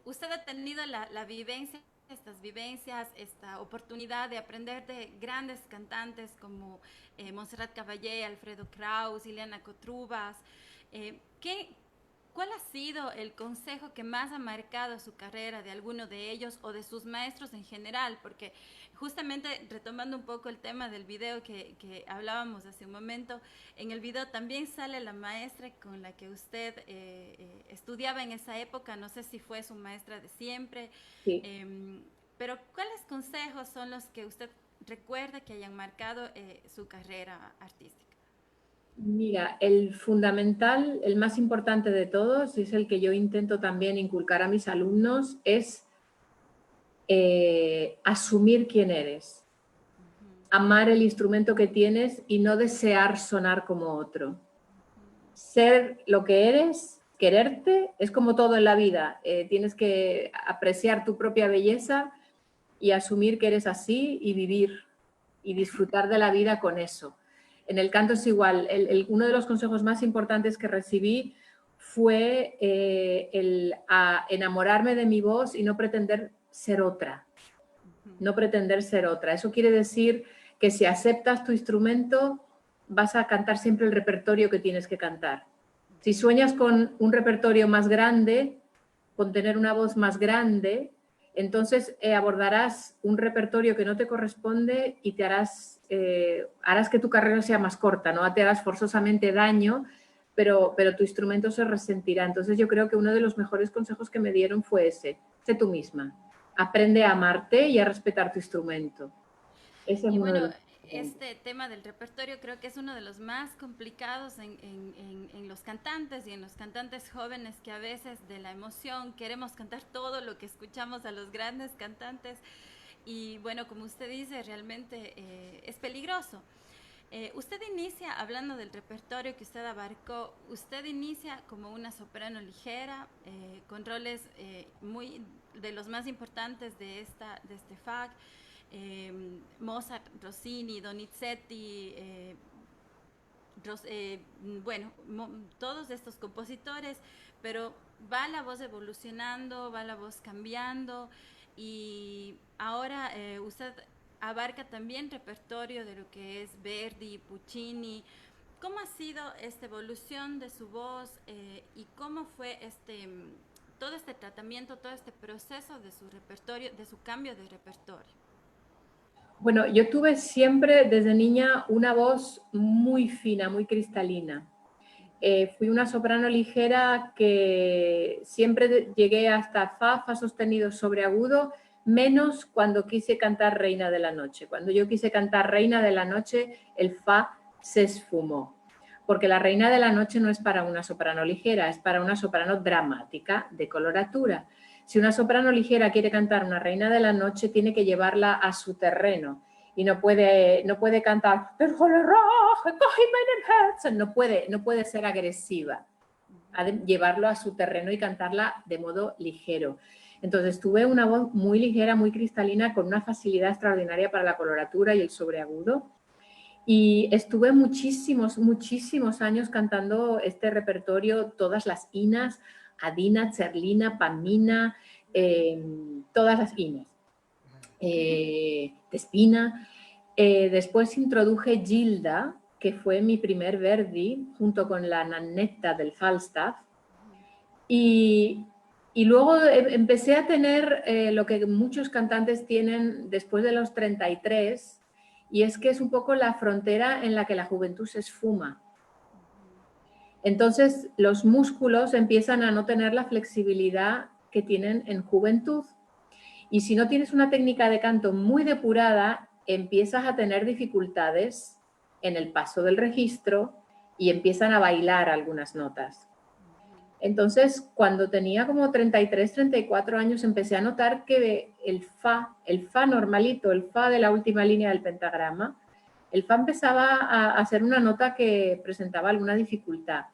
¿usted ha tenido la vivencia, estas vivencias, esta oportunidad de aprender de grandes cantantes como Montserrat Caballé, Alfredo Kraus, Ileana Cotrubas? ¿Qué, ¿Cuál ha sido el consejo que más ha marcado su carrera de alguno de ellos o de sus maestros en general? Porque justamente retomando un poco el tema del video que hablábamos hace un momento, en el video también sale la maestra con la que usted estudiaba en esa época, no sé si fue su maestra de siempre, Sí. eh, pero ¿cuáles consejos son los que usted recuerda que hayan marcado su carrera artística? Mira, el fundamental, el más importante de todos, y es el que yo intento también inculcar a mis alumnos, es asumir quién eres, amar el instrumento que tienes y no desear sonar como otro. Ser lo que eres, quererte, es como todo en la vida. Tienes que apreciar tu propia belleza y asumir que eres así y vivir y disfrutar de la vida con eso. En el canto es igual. Uno de los consejos más importantes que recibí fue a enamorarme de mi voz y no pretender ser otra. No pretender ser otra. Eso quiere decir que si aceptas tu instrumento, vas a cantar siempre el repertorio que tienes que cantar. Si sueñas con un repertorio más grande, con tener una voz más grande, entonces abordarás un repertorio que no te corresponde y harás que tu carrera sea más corta, no te harás forzosamente daño, pero tu instrumento se resentirá. Entonces yo creo que uno de los mejores consejos que me dieron fue ese: sé tú misma, aprende a amarte y a respetar tu instrumento. Ese es Y uno de bueno, los... este tema del repertorio creo que es uno de los más complicados en los cantantes y en los cantantes jóvenes, que a veces de la emoción queremos cantar todo lo que escuchamos a los grandes cantantes y bueno, como usted dice, realmente es peligroso. Usted inicia, hablando del repertorio que usted abarcó, usted inicia como una soprano ligera, con roles muy de los más importantes de este FAG, Mozart, Rossini, Donizetti, bueno, todos estos compositores, pero va la voz evolucionando, va la voz cambiando y ahora usted abarca también repertorio de lo que es Verdi, Puccini. ¿Cómo ha sido esta evolución de su voz y cómo fue todo este tratamiento, todo este proceso de su repertorio, de su cambio de repertorio? Bueno, yo tuve siempre desde niña una voz muy fina, muy cristalina. Fui una soprano ligera que siempre llegué hasta fa sostenido sobre agudo, menos cuando quise cantar Reina de la Noche. Cuando yo quise cantar Reina de la Noche, el fa se esfumó. Porque la Reina de la Noche no es para una soprano ligera, es para una soprano dramática de coloratura. Si una soprano ligera quiere cantar una Reina de la Noche, tiene que llevarla a su terreno y no puede cantar no puede ser agresiva, ha de llevarlo a su terreno y cantarla de modo ligero. Entonces tuve una voz muy ligera, muy cristalina, con una facilidad extraordinaria para la coloratura y el sobreagudo, y estuve muchísimos años cantando este repertorio, todas las inas, Adina, Cherlina, Pamina, todas las inas, Despina. Después introduje Gilda, que fue mi primer Verdi, junto con la Nannetta del Falstaff. Y luego empecé a tener lo que muchos cantantes tienen después de los 33, y es que es un poco la frontera en la que la juventud se esfuma. Entonces los músculos empiezan a no tener la flexibilidad que tienen en juventud. Y si no tienes una técnica de canto muy depurada, empiezas a tener dificultades en el paso del registro y empiezan a bailar algunas notas. Entonces, cuando tenía como 33, 34 años, empecé a notar que el fa normalito, el fa de la última línea del pentagrama, el fa empezaba a ser una nota que presentaba alguna dificultad.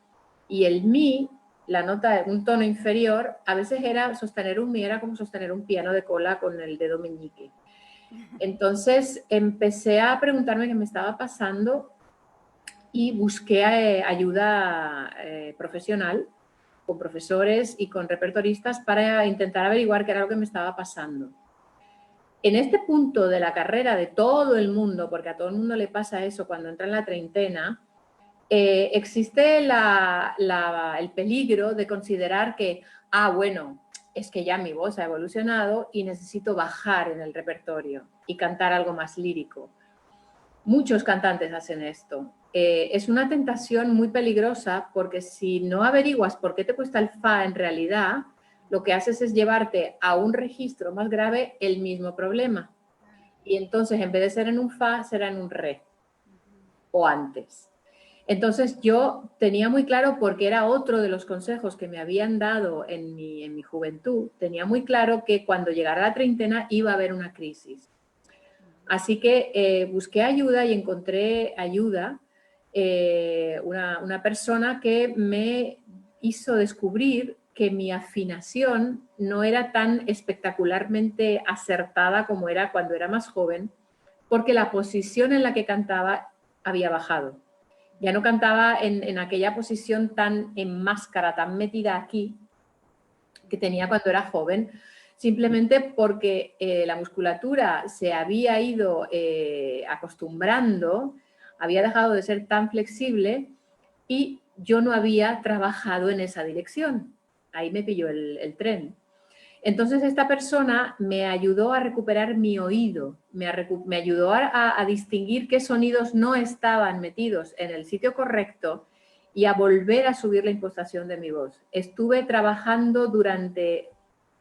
Y el mi, la nota de un tono inferior, a veces era sostener un mi, era como sostener un piano de cola con el dedo meñique. Entonces empecé a preguntarme qué me estaba pasando y busqué ayuda profesional con profesores y con repertoristas para intentar averiguar qué era lo que me estaba pasando. En este punto de la carrera de todo el mundo, porque a todo el mundo le pasa eso cuando entra en la treintena, existe el peligro de considerar que, bueno, es que ya mi voz ha evolucionado y necesito bajar en el repertorio y cantar algo más lírico. Muchos cantantes hacen esto. Es una tentación muy peligrosa, porque si no averiguas por qué te cuesta el fa en realidad, lo que haces es llevarte a un registro más grave el mismo problema. Y entonces, en vez de ser en un fa, será en un re o antes. Entonces yo tenía muy claro, porque era otro de los consejos que me habían dado en mi juventud, tenía muy claro que cuando llegara la treintena iba a haber una crisis. Así que busqué ayuda y encontré ayuda, una persona que me hizo descubrir que mi afinación no era tan espectacularmente acertada como era cuando era más joven, porque la posición en la que cantaba había bajado. Ya no cantaba en aquella posición tan en máscara, tan metida aquí, que tenía cuando era joven, simplemente porque la musculatura se había ido acostumbrando, había dejado de ser tan flexible y yo no había trabajado en esa dirección. Ahí me pilló el tren. Entonces esta persona me ayudó a recuperar mi oído, me ayudó a distinguir qué sonidos no estaban metidos en el sitio correcto y a volver a subir la impostación de mi voz. Estuve trabajando durante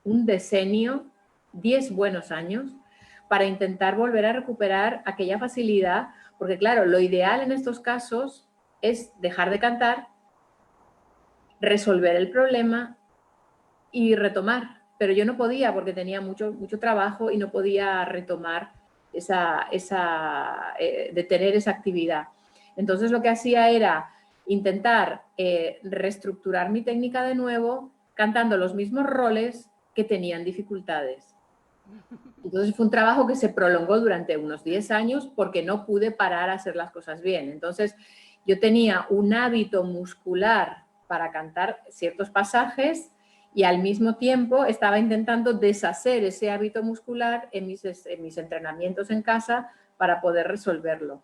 un decenio, 10 buenos años, para intentar volver a recuperar aquella facilidad, porque claro, lo ideal en estos casos es dejar de cantar, resolver el problema y retomar. Pero yo no podía, porque tenía mucho trabajo y no podía retomar detener esa actividad. Entonces lo que hacía era intentar reestructurar mi técnica de nuevo, cantando los mismos roles que tenían dificultades. Entonces fue un trabajo que se prolongó durante unos 10 años porque no pude parar a hacer las cosas bien. Entonces yo tenía un hábito muscular para cantar ciertos pasajes y al mismo tiempo estaba intentando deshacer ese hábito muscular en mis entrenamientos en casa para poder resolverlo.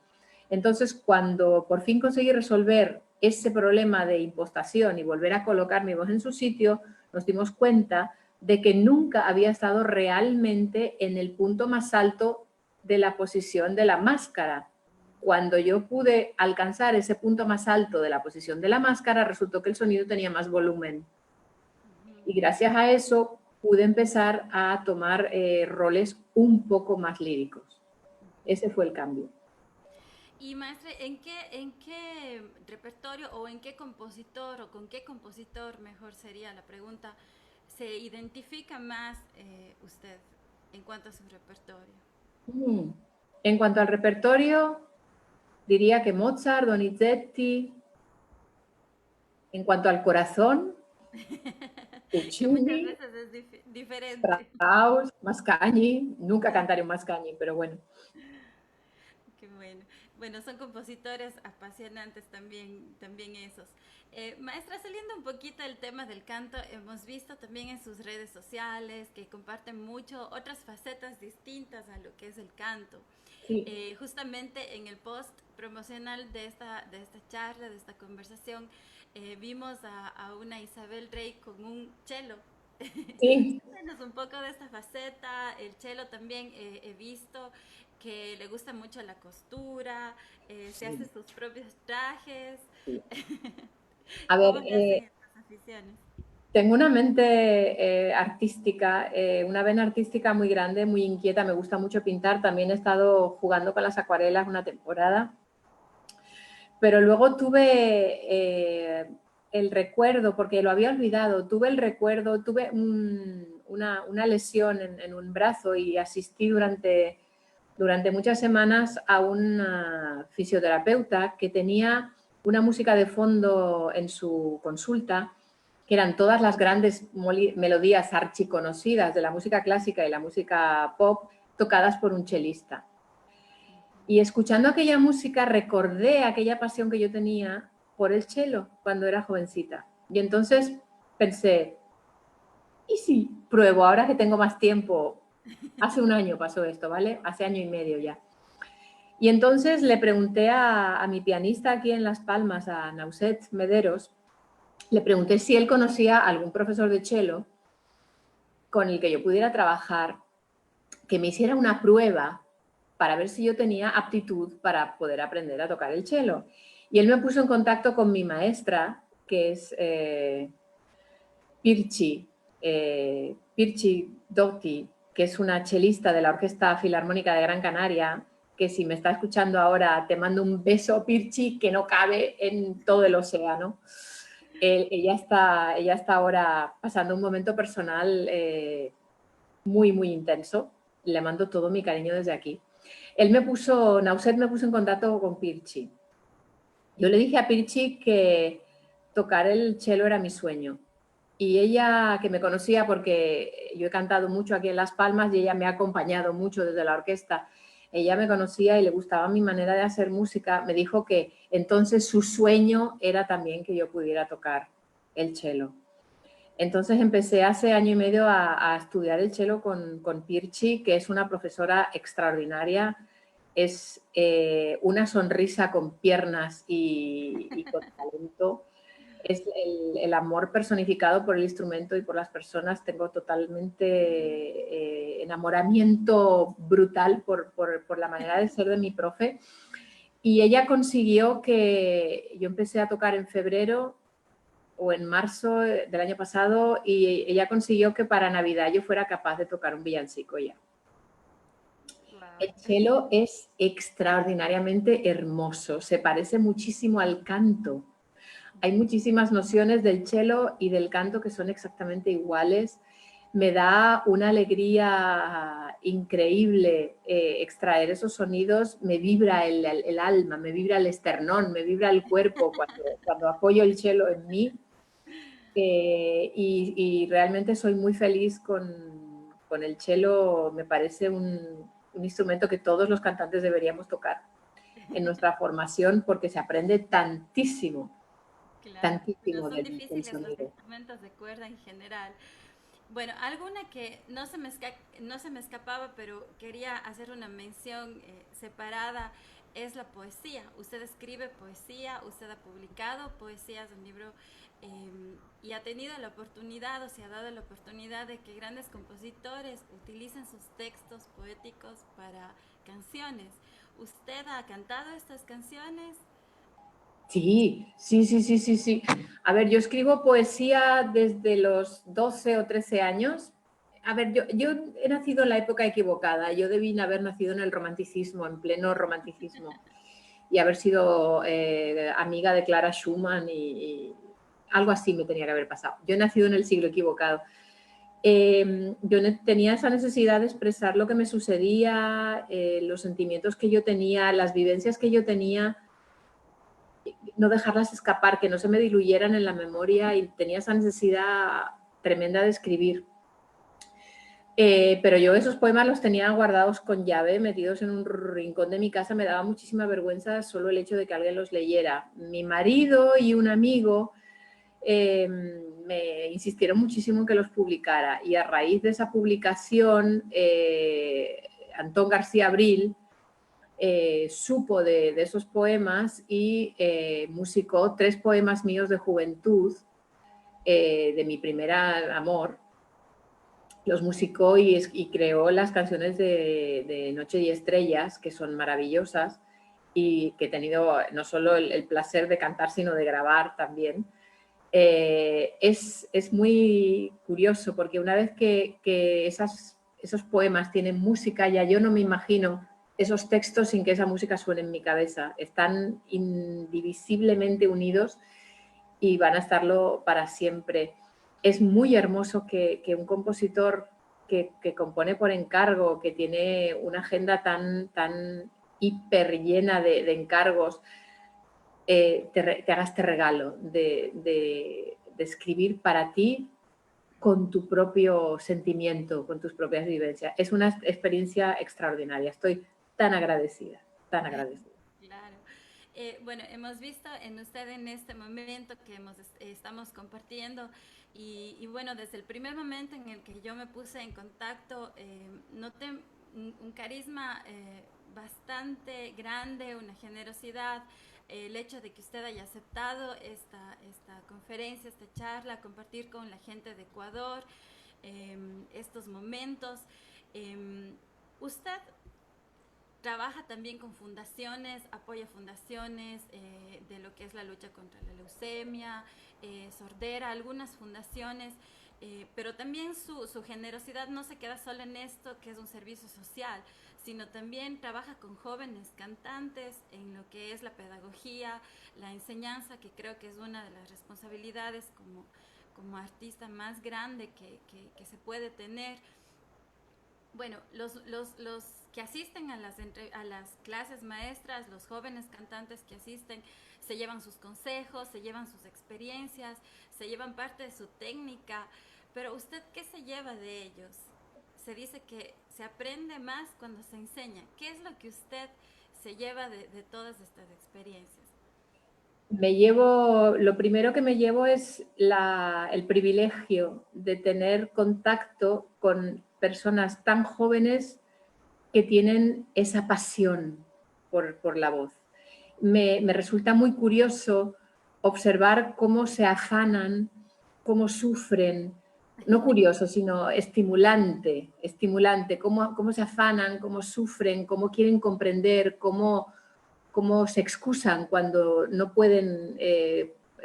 Entonces, cuando por fin conseguí resolver ese problema de impostación y volver a colocar mi voz en su sitio, nos dimos cuenta de que nunca había estado realmente en el punto más alto de la posición de la máscara. Cuando yo pude alcanzar ese punto más alto de la posición de la máscara, resultó que el sonido tenía más volumen. Y gracias a eso pude empezar a tomar roles un poco más líricos. Ese fue el cambio. Y maestra, en qué repertorio o en qué compositor o con qué compositor, mejor sería la pregunta, se identifica más usted en cuanto a su repertorio? En cuanto al repertorio, diría que Mozart, Donizetti. En cuanto al corazón, Que muchas Puccini, veces es diferente. Strauss, Mascagni. Nunca cantaré un Mascagni, pero bueno. Qué bueno. Bueno, son compositores apasionantes también, también esos. Maestra, saliendo un poquito del tema del canto, hemos visto también en sus redes sociales que comparten mucho otras facetas distintas a lo que es el canto. Sí. Justamente en el post promocional de esta charla, de esta conversación, vimos a una Isabel Rey con un cello. Sí. Cuéntanos un poco de esta faceta. El cello también he visto que le gusta mucho la costura, se hace Sí, sus propios trajes. sí. A ver, ¿Cómo le hacen estas aficiones? tengo una mente artística, una vena artística muy grande, muy inquieta, me gusta mucho pintar, también he estado jugando con las acuarelas una temporada, pero luego tuve el recuerdo, porque lo había olvidado, tuve el recuerdo, tuve una lesión en un brazo y asistí durante muchas semanas a una fisioterapeuta que tenía una música de fondo en su consulta, que eran todas las grandes melodías archiconocidas de la música clásica y la música pop tocadas por un chelista. Y escuchando aquella música recordé aquella pasión que yo tenía por el cello cuando era jovencita. Y entonces pensé, ¿y si pruebo ahora que tengo más tiempo? Hace un año pasó esto, ¿vale? Hace año y medio ya. Y entonces le pregunté a mi pianista aquí en Las Palmas, a Nauset Mederos, le pregunté si él conocía a algún profesor de cello con el que yo pudiera trabajar, que me hiciera una prueba para ver si yo tenía aptitud para poder aprender a tocar el cello. Y él me puso en contacto con mi maestra, que es Pirchi Dotti, que es una chelista de la Orquesta Filarmónica de Gran Canaria, que si me está escuchando ahora te mando un beso, Pirchi, que no cabe en todo el océano. Ella está ahora pasando un momento personal muy, muy intenso. Le mando todo mi cariño desde aquí. Nauset me puso en contacto con Pirchi. Yo le dije a Pirchi que tocar el cello era mi sueño. Y ella, que me conocía porque yo he cantado mucho aquí en Las Palmas y ella me ha acompañado mucho desde la orquesta, ella me conocía y le gustaba mi manera de hacer música, me dijo que entonces su sueño era también que yo pudiera tocar el cello. Entonces empecé hace año y medio a estudiar el cello con Pirchi, que es una profesora extraordinaria, es una sonrisa con piernas y con talento. Es el amor personificado por el instrumento y por las personas. Tengo totalmente enamoramiento brutal por la manera de ser de mi profe. Y ella consiguió que yo empecé a tocar en febrero o en marzo del año pasado y ella consiguió que para Navidad yo fuera capaz de tocar un villancico ya. El cello es extraordinariamente hermoso, se parece muchísimo al canto. Hay muchísimas nociones del cello y del canto que son exactamente iguales. Me da una alegría increíble extraer esos sonidos, me vibra el alma, me vibra el esternón, me vibra el cuerpo cuando apoyo el cello en mí. Y realmente soy muy feliz con el cello, me parece un instrumento que todos los cantantes deberíamos tocar en nuestra formación porque se aprende tantísimo, Claro, pero tantísimo son del difíciles los sonido. instrumentos de cuerda en general. Bueno, alguna que no se me escapaba, pero quería hacer una mención separada, es la poesía. Usted escribe poesía, usted ha publicado poesías en libro y ha tenido la oportunidad o se ha dado la oportunidad de que grandes compositores utilicen sus textos poéticos para canciones. ¿Usted ha cantado estas canciones? Sí, sí, sí, sí, sí, sí. A ver, yo escribo poesía desde los 12 o 13 años. A ver, yo he nacido en la época equivocada. Yo debí haber nacido en el romanticismo, en pleno romanticismo, y haber sido amiga de Clara Schumann y algo así me tenía que haber pasado. Yo he nacido en el siglo equivocado. Yo tenía esa necesidad de expresar lo que me sucedía, los sentimientos que yo tenía, las vivencias que yo tenía, no dejarlas escapar, que no se me diluyeran en la memoria, y tenía esa necesidad tremenda de escribir. Pero yo esos poemas los tenía guardados con llave, metidos en un rincón de mi casa. Me daba muchísima vergüenza solo el hecho de que alguien los leyera. Mi marido y un amigo me insistieron muchísimo en que los publicara, y a raíz de esa publicación Antón García Abril supo de esos poemas y musicó 3 poemas míos de juventud, de mi primer amor. Los musicó y creó las canciones de Noche y Estrellas, que son maravillosas y que he tenido no solo el placer de cantar, sino de grabar también. Es muy curioso, porque una vez que esos poemas tienen música, ya yo no me imagino esos textos sin que esa música suene en mi cabeza. Están indivisiblemente unidos y van a estarlo para siempre. Es muy hermoso que un compositor que compone por encargo, que tiene una agenda tan hiper llena de encargos, te haga este regalo de escribir para ti con tu propio sentimiento, con tus propias vivencias. Es una experiencia extraordinaria. Estoy tan agradecida, tan agradecida. Claro. Bueno, hemos visto en usted en este momento que estamos compartiendo y bueno, desde el primer momento en el que yo me puse en contacto, noté un carisma bastante grande, una generosidad, el hecho de que usted haya aceptado esta conferencia, esta charla, compartir con la gente de Ecuador estos momentos. Usted trabaja también con fundaciones, apoya fundaciones de lo que es la lucha contra la leucemia, sordera, algunas fundaciones, pero también su generosidad no se queda solo en esto, que es un servicio social, sino también trabaja con jóvenes cantantes en lo que es la pedagogía, la enseñanza, que creo que es una de las responsabilidades como artista más grande que se puede tener. Bueno, los que asisten a las clases maestras, los jóvenes cantantes que asisten, se llevan sus consejos, se llevan sus experiencias, se llevan parte de su técnica, pero ¿usted qué se lleva de ellos? Se dice que se aprende más cuando se enseña. ¿Qué es lo que usted se lleva de todas estas experiencias? Lo primero que me llevo es el privilegio de tener contacto con personas tan jóvenes que tienen esa pasión por la voz. Me resulta muy curioso observar cómo se afanan, cómo sufren, no curioso, sino estimulante, cómo se afanan, cómo sufren, cómo quieren comprender, cómo se excusan cuando no pueden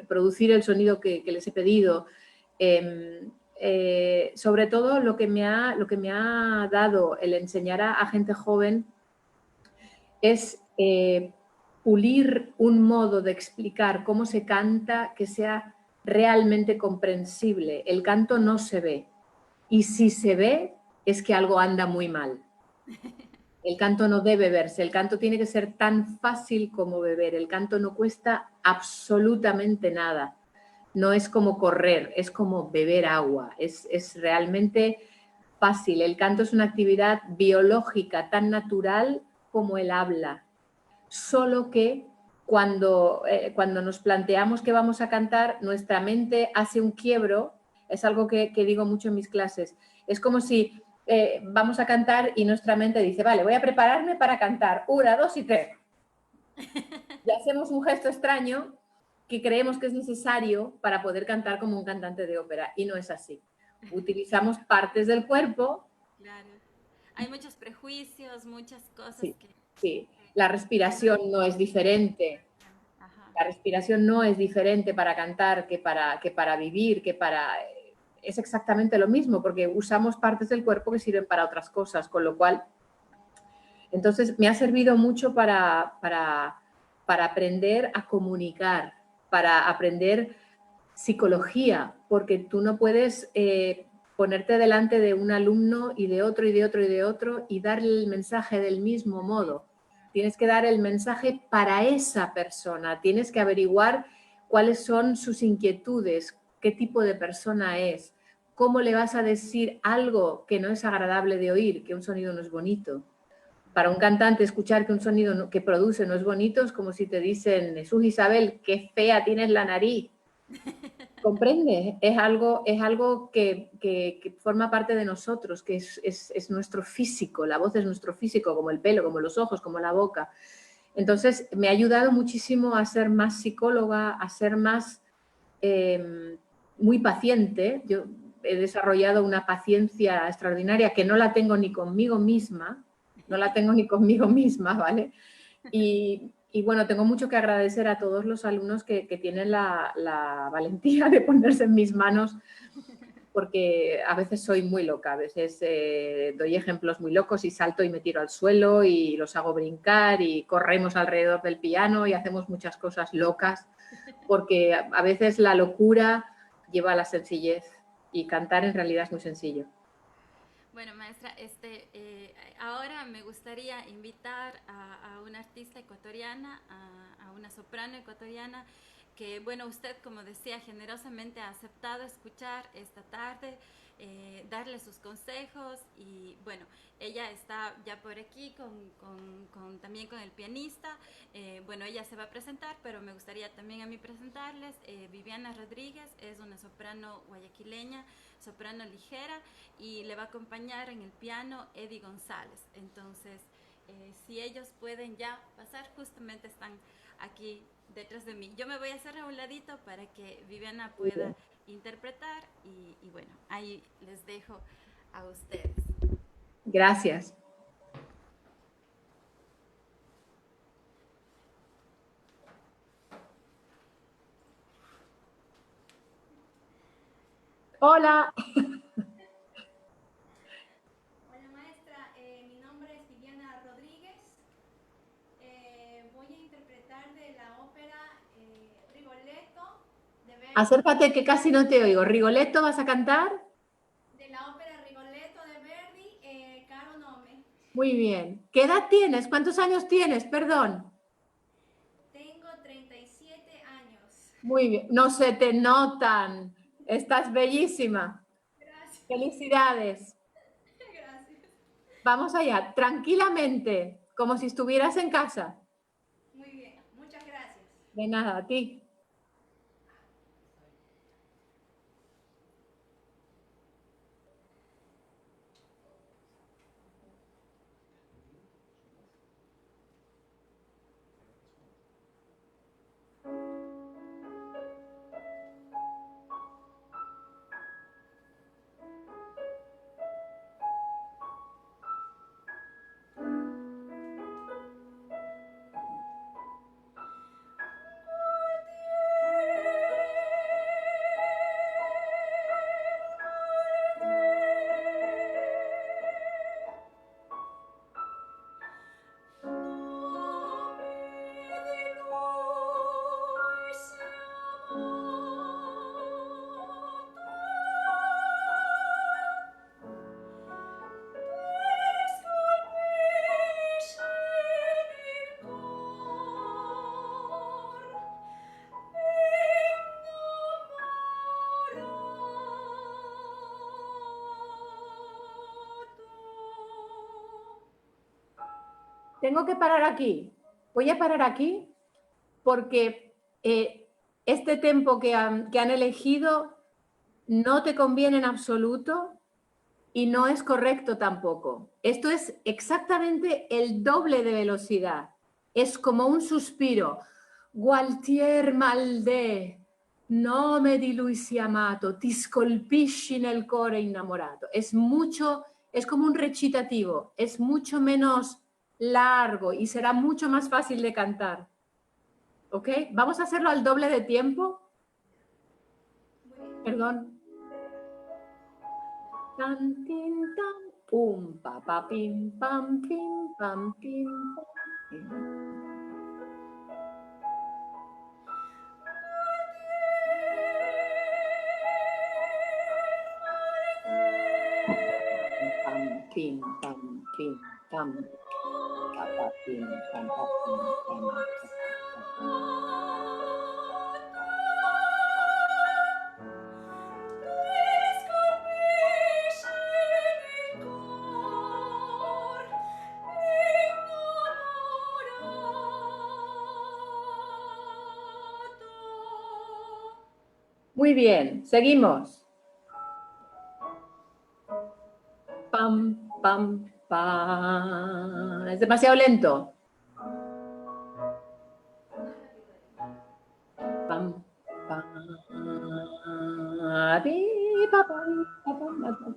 producir el sonido que les he pedido. Sobre todo lo que me ha dado el enseñar a gente joven es pulir un modo de explicar cómo se canta que sea realmente comprensible. El canto no se ve, y si se ve es que algo anda muy mal. El canto no debe verse, el canto tiene que ser tan fácil como beber, el canto no cuesta absolutamente nada, no es como correr, es como beber agua, es realmente fácil. El canto es una actividad biológica tan natural como el habla, solo que cuando nos planteamos que vamos a cantar, nuestra mente hace un quiebro. Es algo que digo mucho en mis clases. Es como si vamos a cantar y nuestra mente dice, vale, voy a prepararme para cantar, 1, 2 y 3. Y hacemos un gesto extraño que creemos que es necesario para poder cantar como un cantante de ópera, y no es así. Utilizamos partes del cuerpo. Claro. hay muchos prejuicios, muchas cosas Sí, que... sí. La respiración no es diferente. Ajá. La respiración no es diferente para cantar que para vivir, que para... Es exactamente lo mismo, porque usamos partes del cuerpo que sirven para otras cosas, con lo cual... Entonces, me ha servido mucho para aprender a comunicar, para aprender psicología, porque tú no puedes ponerte delante de un alumno y de otro y de otro y de otro y darle el mensaje del mismo modo. Tienes que dar el mensaje para esa persona, tienes que averiguar cuáles son sus inquietudes, qué tipo de persona es, cómo le vas a decir algo que no es agradable de oír, que un sonido no es bonito. Para un cantante escuchar que un sonido que produce no es bonito es como si te dicen, Jesús Isabel, qué fea tienes la nariz. ¿Comprende? Es algo que forma parte de nosotros, que es nuestro físico, la voz es nuestro físico, como el pelo, como los ojos, como la boca. Entonces, me ha ayudado muchísimo a ser más psicóloga, a ser más muy paciente. Yo he desarrollado una paciencia extraordinaria que no la tengo ni conmigo misma, no la tengo ni conmigo misma, ¿vale? Y bueno, tengo mucho que agradecer a todos los alumnos que tienen la valentía de ponerse en mis manos, porque a veces soy muy loca, a veces doy ejemplos muy locos y salto y me tiro al suelo y los hago brincar y corremos alrededor del piano y hacemos muchas cosas locas, porque a veces la locura lleva a la sencillez y cantar en realidad es muy sencillo. Bueno, maestra, ahora me gustaría invitar a una artista ecuatoriana, a una soprano ecuatoriana, que, bueno, usted, como decía, generosamente ha aceptado escuchar esta tarde, darle sus consejos y, bueno, ella está ya por aquí también con el pianista. Bueno, ella se va a presentar, pero me gustaría también a mí presentarles. Viviana Rodríguez es una soprano guayaquileña, soprano ligera, y le va a acompañar en el piano Eddie González. Entonces, si ellos pueden ya pasar, justamente están aquí detrás de mí. Yo me voy a hacer a un ladito para que Viviana pueda interpretar y bueno, ahí les dejo a ustedes. Gracias. Hola. Hola maestra, mi nombre es Viviana Rodríguez. Voy a interpretar de la ópera Rigoletto de Verdi. Acércate que casi no te oigo. ¿Rigoletto vas a cantar? De la ópera Rigoletto de Verdi, Caro Nome. Muy bien. ¿Qué edad tienes? ¿Cuántos años tienes? Perdón. Tengo 37 años. Muy bien. No se te notan. Estás bellísima. Gracias. Felicidades. Gracias. Vamos allá. Tranquilamente, como si estuvieras en casa. Muy bien, muchas gracias. De nada, a ti. Tengo que parar aquí. Voy a parar aquí porque este tempo que han elegido no te conviene en absoluto y no es correcto tampoco. Esto es exactamente el doble de velocidad. Es como un suspiro. Gualtier Maldè, nome di lui sia amato, ti scolpisci nel cuore innamorato. Es mucho es como un recitativo, es mucho menos largo y será mucho más fácil de cantar. ¿Ok? Vamos a hacerlo al doble de tiempo. Perdón. Tan, tin, tan, pum, pa, pa, pim, pam, pim, pam, pim, pam, pim. Pam, pim, pam, pim, pam, pa, pa, pim, pam, pa, pim, pam, pa, pam, pam. Muy bien, seguimos. Pam, pam, pam. Es demasiado lento. Pam, pam. Pi, pa, pam, pa, pam, pa, pam.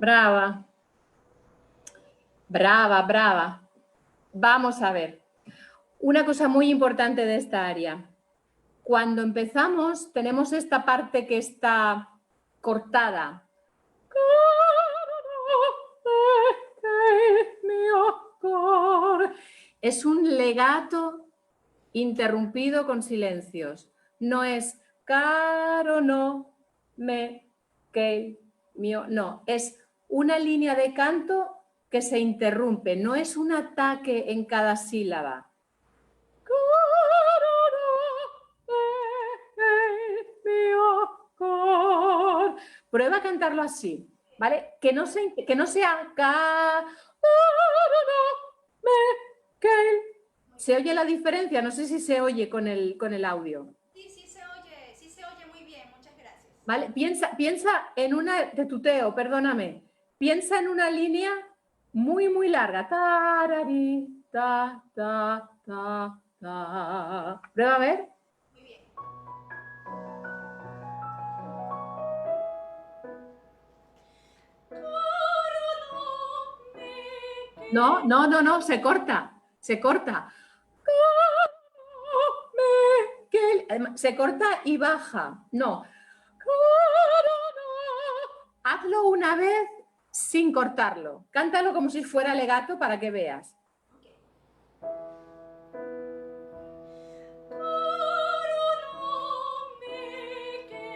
Brava. Brava, brava. Vamos a ver. Una cosa muy importante de esta área. Cuando empezamos, tenemos esta parte que está cortada. Es un legato interrumpido con silencios. No es caro, no, me, que, mío. No, es una línea de canto que se interrumpe. No es un ataque en cada sílaba. Prueba a cantarlo así, ¿vale? Que no sea ca, ¿se oye la diferencia? No sé si se oye con el audio. Sí se oye muy bien, muchas gracias. ¿Vale? Piensa en una, de tuteo, perdóname. Piensa en una línea muy, muy larga. Tarari, ta, ta, ta, ta. Prueba a ver. Muy bien. No, se corta, se corta. Se corta y baja. No. Hazlo una vez sin cortarlo. Cántalo como si fuera legato para que veas.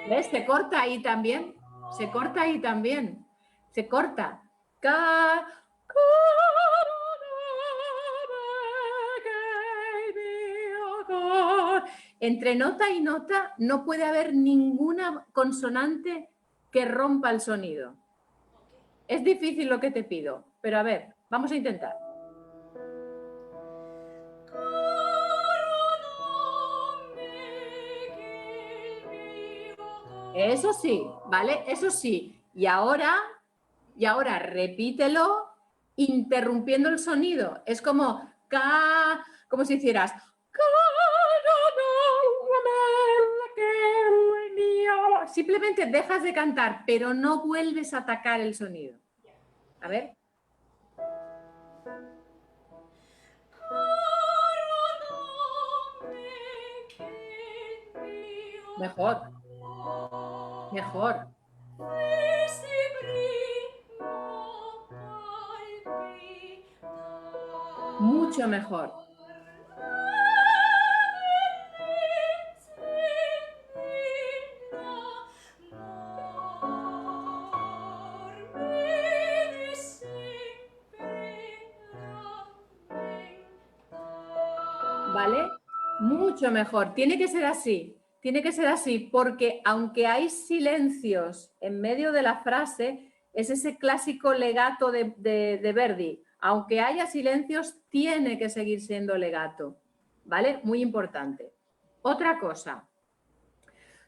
¿Ves? Se corta ahí también. Se corta ahí también. Se corta. Entre nota y nota no puede haber ninguna consonante que rompa el sonido. Es difícil lo que te pido, pero a ver, vamos a intentar. Eso sí, ¿vale? Eso sí. Y ahora repítelo interrumpiendo el sonido. Es como como si hicieras simplemente dejas de cantar, pero no vuelves a atacar el sonido. A ver. Mejor. Mejor. Mucho mejor. ¿Vale? Mucho mejor. Tiene que ser así. Tiene que ser así porque aunque hay silencios en medio de la frase, es ese clásico legato de Verdi. Aunque haya silencios, tiene que seguir siendo legato. ¿Vale? Muy importante. Otra cosa.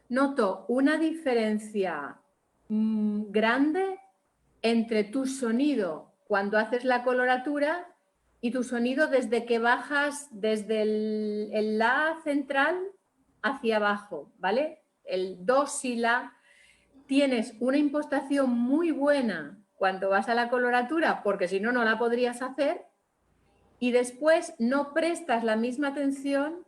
Noto una diferencia grande entre tu sonido cuando haces la coloratura y tu sonido desde que bajas desde el la central hacia abajo, ¿vale? El do, si, la. Tienes una impostación muy buena cuando vas a la coloratura, porque si no, no la podrías hacer, y después no prestas la misma atención,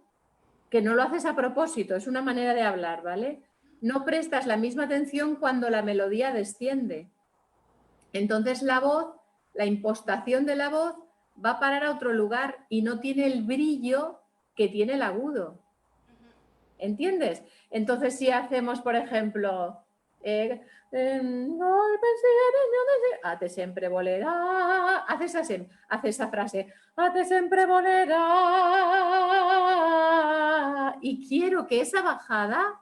que no lo haces a propósito, es una manera de hablar, ¿vale? No prestas la misma atención cuando la melodía desciende. Entonces la voz, la impostación de la voz va a parar a otro lugar y no tiene el brillo que tiene el agudo. ¿Entiendes? Entonces si hacemos, por ejemplo, a te sempre volerà, haces esa frase, a te sempre volerà, y quiero que esa bajada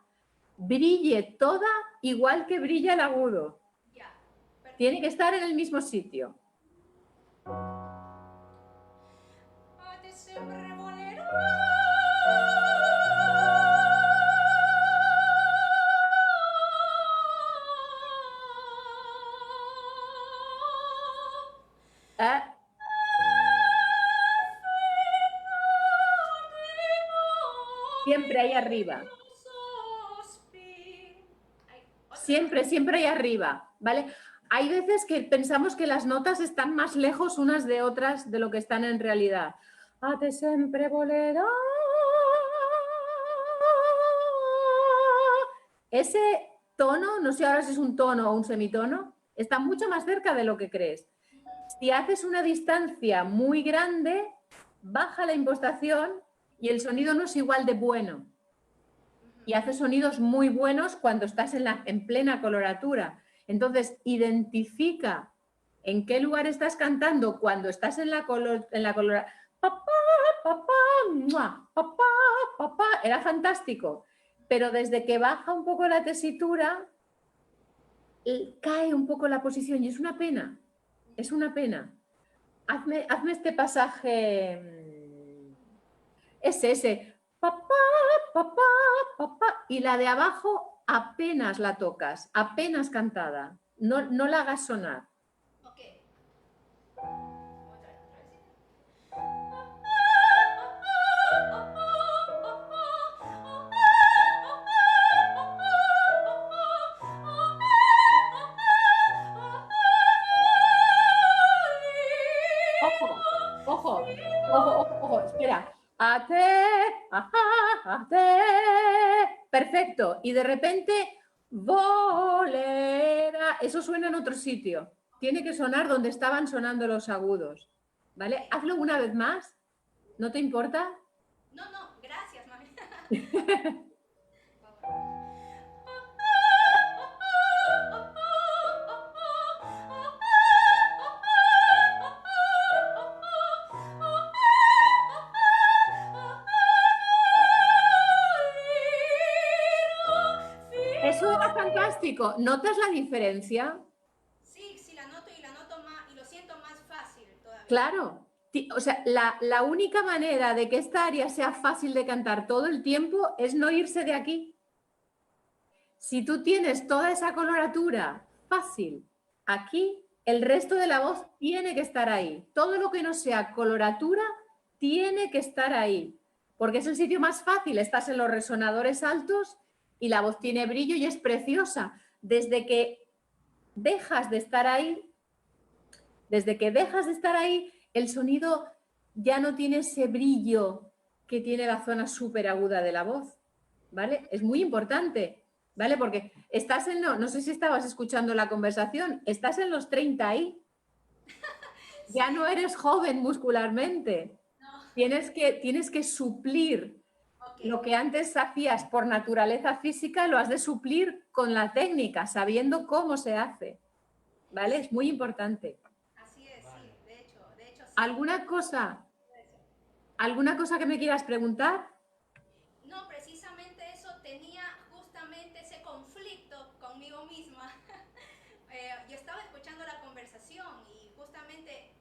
brille toda igual que brilla el agudo. Tiene que estar en el mismo sitio. Siempre ahí arriba. Siempre ahí arriba, ¿vale? hay veces que pensamos que las notas están más lejos unas de otras de lo que están en realidad. A te sempre volerà. Ese tono, no sé ahora si es un tono o un semitono, está mucho más cerca de lo que crees. Si haces una distancia muy grande, baja la impostación y el sonido no es igual de bueno. Y haces sonidos muy buenos cuando estás en plena coloratura. Entonces, identifica en qué lugar estás cantando cuando estás en la coloratura. Papá, papá, mua, papá, papá. Era fantástico. Pero desde que baja un poco la tesitura, cae un poco la posición y es una pena. Es una pena. Hazme este pasaje. Ese. Papá, papá, papá. Y la de abajo apenas la tocas, apenas cantada. No la hagas sonar. Ok. Ojo, ojo, ojo, ojo, ojo. Espera. Ate, ajá, ate. Perfecto. Y de repente, volera. Eso suena en otro sitio. Tiene que sonar donde estaban sonando los agudos. ¿Vale? Hazlo una vez más. ¿No te importa? No, gracias, mami. Eso era fantástico. ¿Notas la diferencia? Sí, la noto y la noto más y lo siento más fácil todavía. Claro. O sea, la única manera de que esta área sea fácil de cantar todo el tiempo es no irse de aquí. Si tú tienes toda esa coloratura fácil aquí, el resto de la voz tiene que estar ahí. Todo lo que no sea coloratura tiene que estar ahí, porque es el sitio más fácil. Estás en los resonadores altos y la voz tiene brillo y es preciosa. Desde que dejas de estar ahí, el sonido ya no tiene ese brillo que tiene la zona súper aguda de la voz, ¿vale? Es muy importante, ¿vale? Porque estás no sé si estabas escuchando la conversación, estás en los 30 ahí, ya no eres joven muscularmente, tienes que suplir lo que antes hacías por naturaleza física, lo has de suplir con la técnica, sabiendo cómo se hace, ¿vale? Es muy importante. Así es, sí, de hecho sí. ¿Alguna cosa que me quieras preguntar? No, precisamente eso tenía justamente ese conflicto conmigo misma. Yo estaba escuchando la conversación y justamente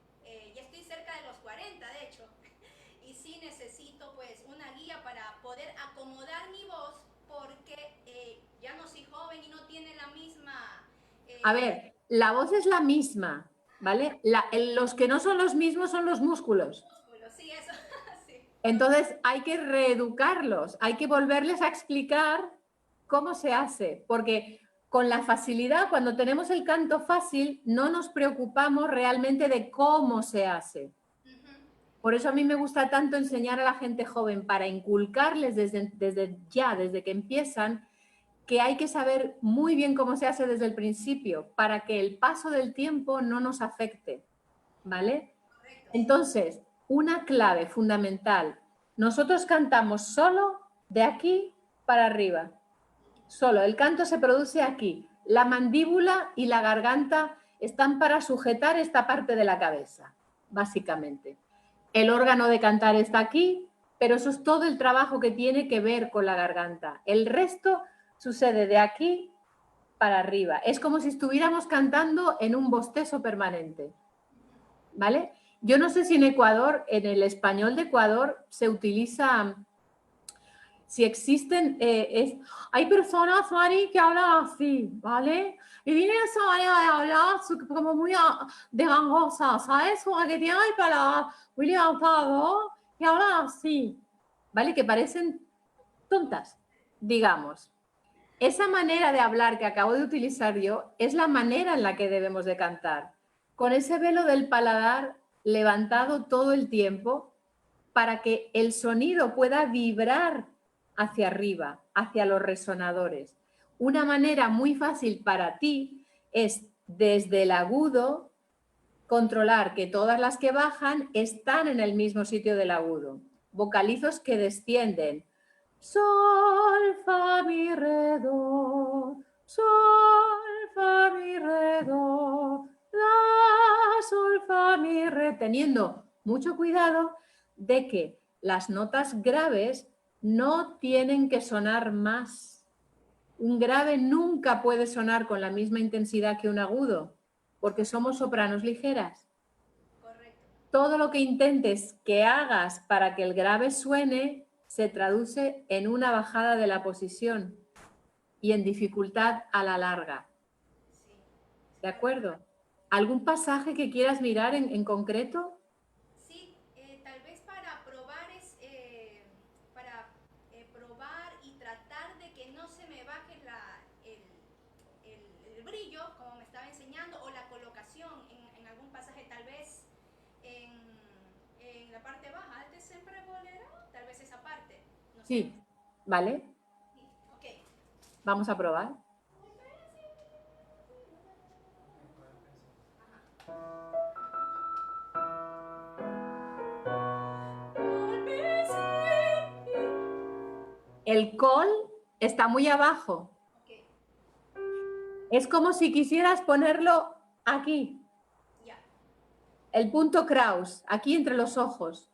ya estoy cerca de los 40, de hecho, y sí necesito pues una guía para poder acomodar mi voz porque ya no soy joven y no tiene la misma... A ver, la voz es la misma, ¿vale? Los que no son los mismos son los músculos. Sí, eso, sí. Entonces hay que reeducarlos, hay que volverles a explicar cómo se hace, porque con la facilidad, cuando tenemos el canto fácil, no nos preocupamos realmente de cómo se hace. Por eso a mí me gusta tanto enseñar a la gente joven, para inculcarles desde que empiezan, que hay que saber muy bien cómo se hace desde el principio, para que el paso del tiempo no nos afecte, ¿vale? Entonces, una clave fundamental, nosotros cantamos solo de aquí para arriba, solo, el canto se produce aquí, la mandíbula y la garganta están para sujetar esta parte de la cabeza, básicamente. El órgano de cantar está aquí, pero eso es todo el trabajo que tiene que ver con la garganta. El resto sucede de aquí para arriba. Es como si estuviéramos cantando en un bostezo permanente, ¿vale? Yo no sé si en Ecuador, en el español de Ecuador, se utiliza, si existen, hay personas, Mari, que hablan así, ¿vale? Y viene esa manera de hablar como muy de gangosa, ¿sabes? Como que tiene el paladar muy levantado y hablan así, ¿vale? Que parecen tontas, digamos. esa manera de hablar que acabo de utilizar yo es la manera en la que debemos de cantar, con ese velo del paladar levantado todo el tiempo para que el sonido pueda vibrar hacia arriba, hacia los resonadores. Una manera muy fácil para ti es desde el agudo controlar que todas las que bajan están en el mismo sitio del agudo. Vocalizos que descienden. Sol, fa, mi, re, do. Sol, fa, mi, re, do. La, sol, fa, mi, re. Teniendo mucho cuidado de que las notas graves no tienen que sonar más. Un grave nunca puede sonar con la misma intensidad que un agudo, porque somos sopranos ligeras. Correcto. Todo lo que intentes que hagas para que el grave suene se traduce en una bajada de la posición y en dificultad a la larga. Sí. ¿De acuerdo? ¿Algún pasaje que quieras mirar en concreto? Sí, tal vez para probar probar y tratar de que no se me baje el brillo, como me estaba enseñando, o la colocación en algún pasaje, tal vez en la parte baja, antes siempre bolero, tal vez esa parte. No sé. Sí, ¿vale? Sí, ok. Vamos a probar. El col está muy abajo. Ok, Es como si quisieras ponerlo aquí. ya. El punto Kraus, aquí entre los ojos,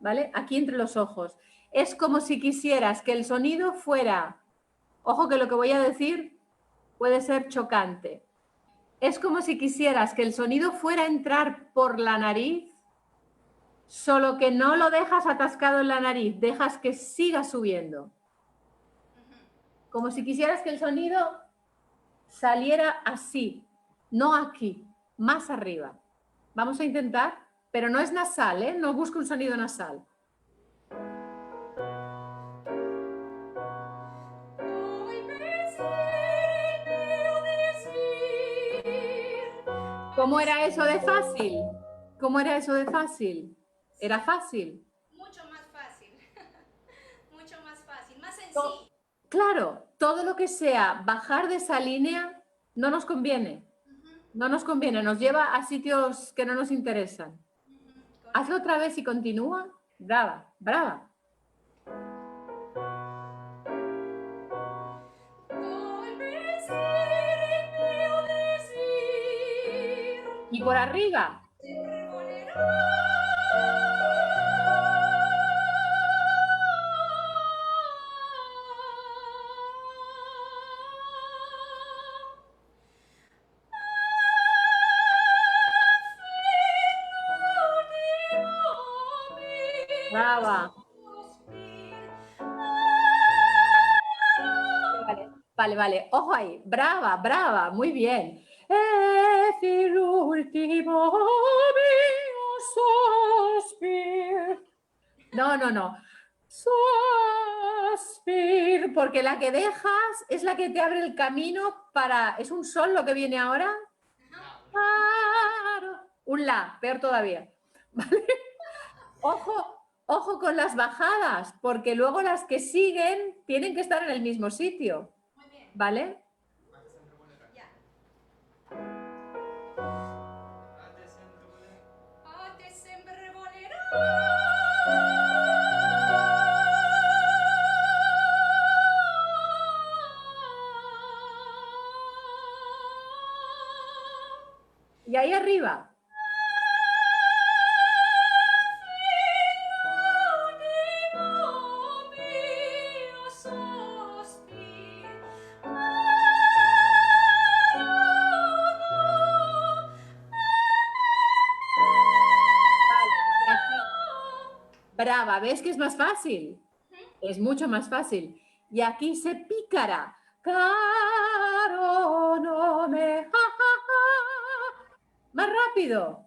¿vale? Aquí entre los ojos. Es como si quisieras que el sonido fuera, ojo que lo que voy a decir puede ser chocante. Es como si quisieras que el sonido fuera a entrar por la nariz, solo que no lo dejas atascado en la nariz, dejas que siga subiendo. Como si quisieras que el sonido saliera así, no aquí, más arriba. Vamos a intentar, pero no es nasal, ¿eh? No busco un sonido nasal. ¿Cómo era eso de fácil? ¿Cómo era eso de fácil? Era fácil. Mucho más fácil. Mucho más fácil, más sencillo. Claro, todo lo que sea bajar de esa línea no nos conviene. No nos conviene, nos lleva a sitios que no nos interesan. Hazlo otra vez y continúa. Brava, brava. Y por arriba. Brava. Vale, vale. Ojo ahí. Brava, brava. Muy bien. Es el último mío suspir. No, no, no. Suspir. Porque la que dejas es la que te abre el camino para... ¿Es un sol lo que viene ahora? Claro. Un la, peor todavía. ¿Vale? Ojo, ojo con las bajadas, porque luego las que siguen tienen que estar en el mismo sitio. Muy bien. ¿Vale? Ya. Te sempre volerò. Y ahí arriba. Vale, y aquí. Brava, ¿ves que es más fácil? Es mucho más fácil. Y aquí se pícara. Caro no me... Más rápido.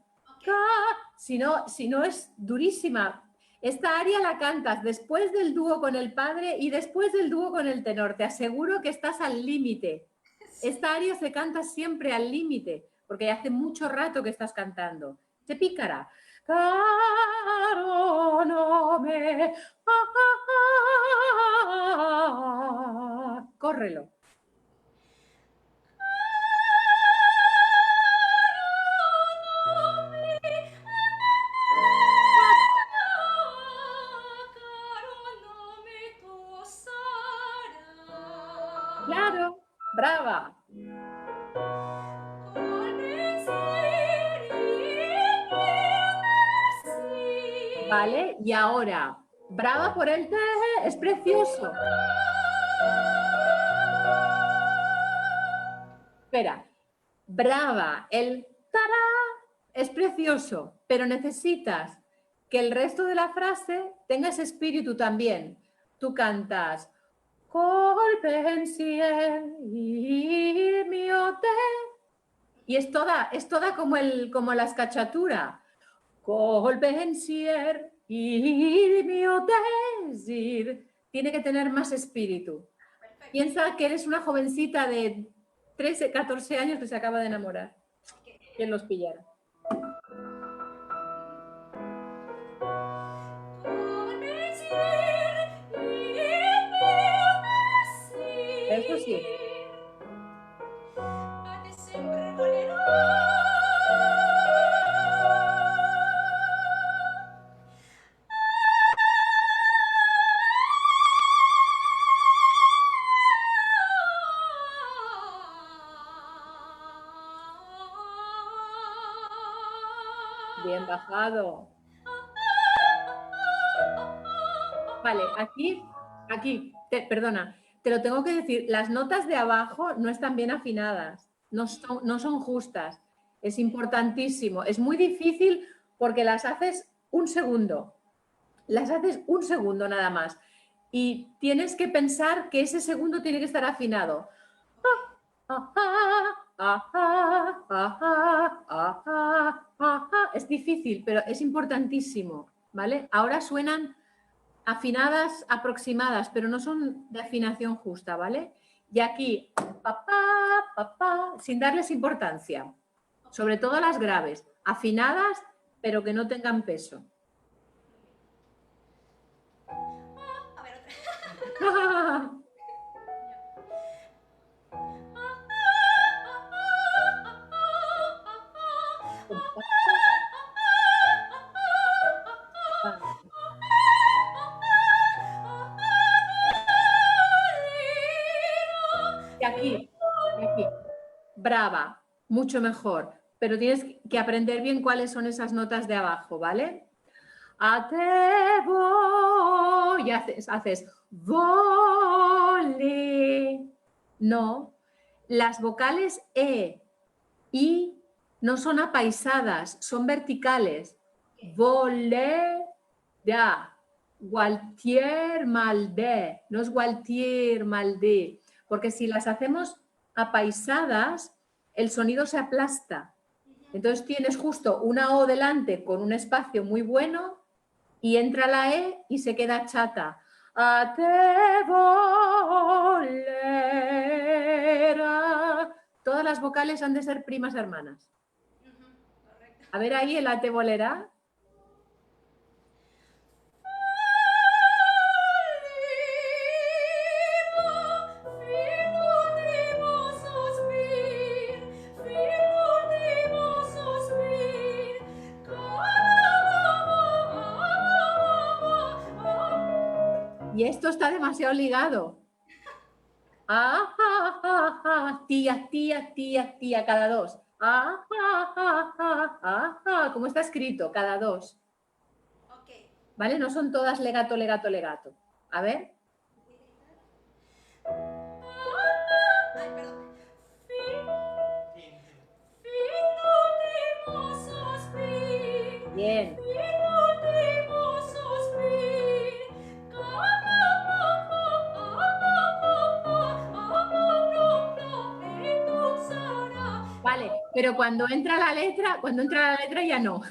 Si no es durísima. Esta aria la cantas después del dúo con el padre y después del dúo con el tenor. Te aseguro que estás al límite. Esta aria se canta siempre al límite, porque hace mucho rato que estás cantando. Se pícara. Caro nome, córrelo. Claro, brava. Vale, y ahora, brava por el te, es precioso. Espera, brava, el tará es precioso, pero necesitas que el resto de la frase tenga ese espíritu también. Tú cantas col pensier y miote, y es toda como la escachatura. Col pensier y mio desir. Tiene que tener más espíritu. Perfecto. Piensa que eres una jovencita de 13, 14 años que se acaba de enamorar. ¿Quién los pillara? Eso sí. Bien bajado. Vale, perdona, te lo tengo que decir, las notas de abajo no están bien afinadas, no son justas. Es importantísimo, es muy difícil porque las haces un segundo nada más. Y tienes que pensar que ese segundo tiene que estar afinado. Es difícil, pero es importantísimo, ¿vale? Ahora suenan afinadas aproximadas, pero no son de afinación justa, ¿vale? Y aquí, papá, papá, sin darles importancia, sobre todo las graves, afinadas, pero que no tengan peso. A ver, otra. Y aquí, brava, mucho mejor, pero tienes que aprender bien cuáles son esas notas de abajo, ¿vale? A te voy, haces vole. No, las vocales E, I no son apaisadas, son verticales. Vole, ya. Gualtier malde, no es Gualtier malde, porque si las hacemos apaisadas, el sonido se aplasta. Entonces tienes justo una O delante con un espacio muy bueno y entra la E y se queda chata. A te volera. Todas las vocales han de ser primas hermanas. Correcto. A ver ahí el a te volera. Y esto está demasiado ligado. Tía, tía, tía, tía, cada dos. ¿Cómo está escrito? Cada dos. Okay. ¿Vale? No son todas legato, legato, legato. A ver. Ay, perdón. Bien. Vale, pero cuando entra la letra ya no.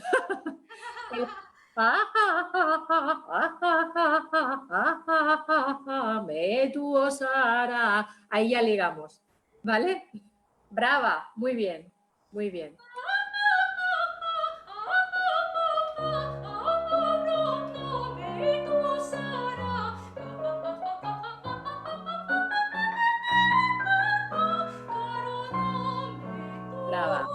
Meduosara. Ahí ya ligamos, ¿vale? Brava, muy bien, muy bien. Brava.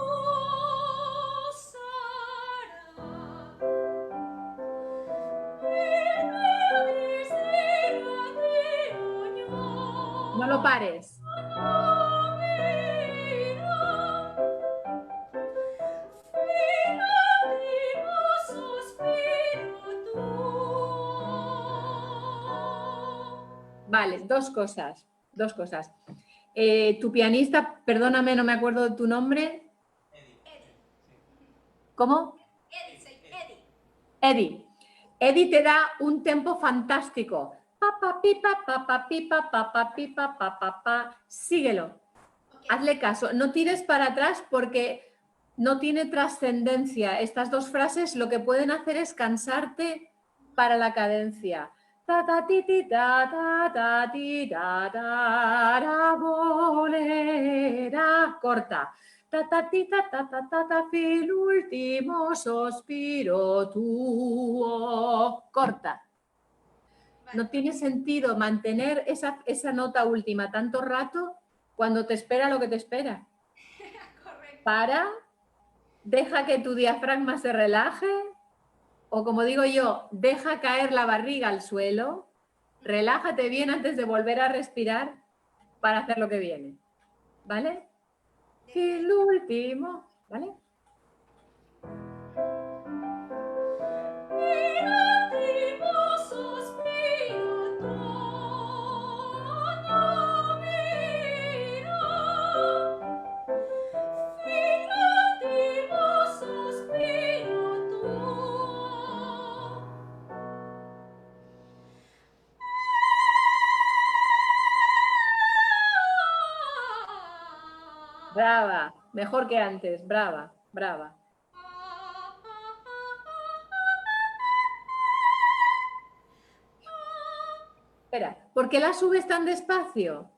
No lo pares. Vale, dos cosas, dos cosas. Tu pianista, perdóname, no me acuerdo de tu nombre. Eddie. ¿Cómo? Eddie. Eddie. Eddie te da un tempo fantástico. Pa, pa, pipa, pa, pa, pipa, pa, pa, pipa, pa, pa, pa. Síguelo. Okay. Hazle caso. No tires para atrás porque no tiene trascendencia. Estas dos frases lo que pueden hacer es cansarte para la cadencia. Ta ta ti ti ta ta ta ti ta ta ra volera. Corta. Ta ta ti ta ta ta ta ta fil último sospiro tuo. Corta. Vale. No tiene sentido mantener esa nota última tanto rato cuando te espera lo que te espera. Correcto. Para, deja que tu diafragma se relaje, o como digo yo, deja caer la barriga al suelo, relájate bien antes de volver a respirar para hacer lo que viene. ¿Vale? El último, ¿vale? Brava, mejor que antes, brava, brava. Espera, ¿por qué la subes tan despacio?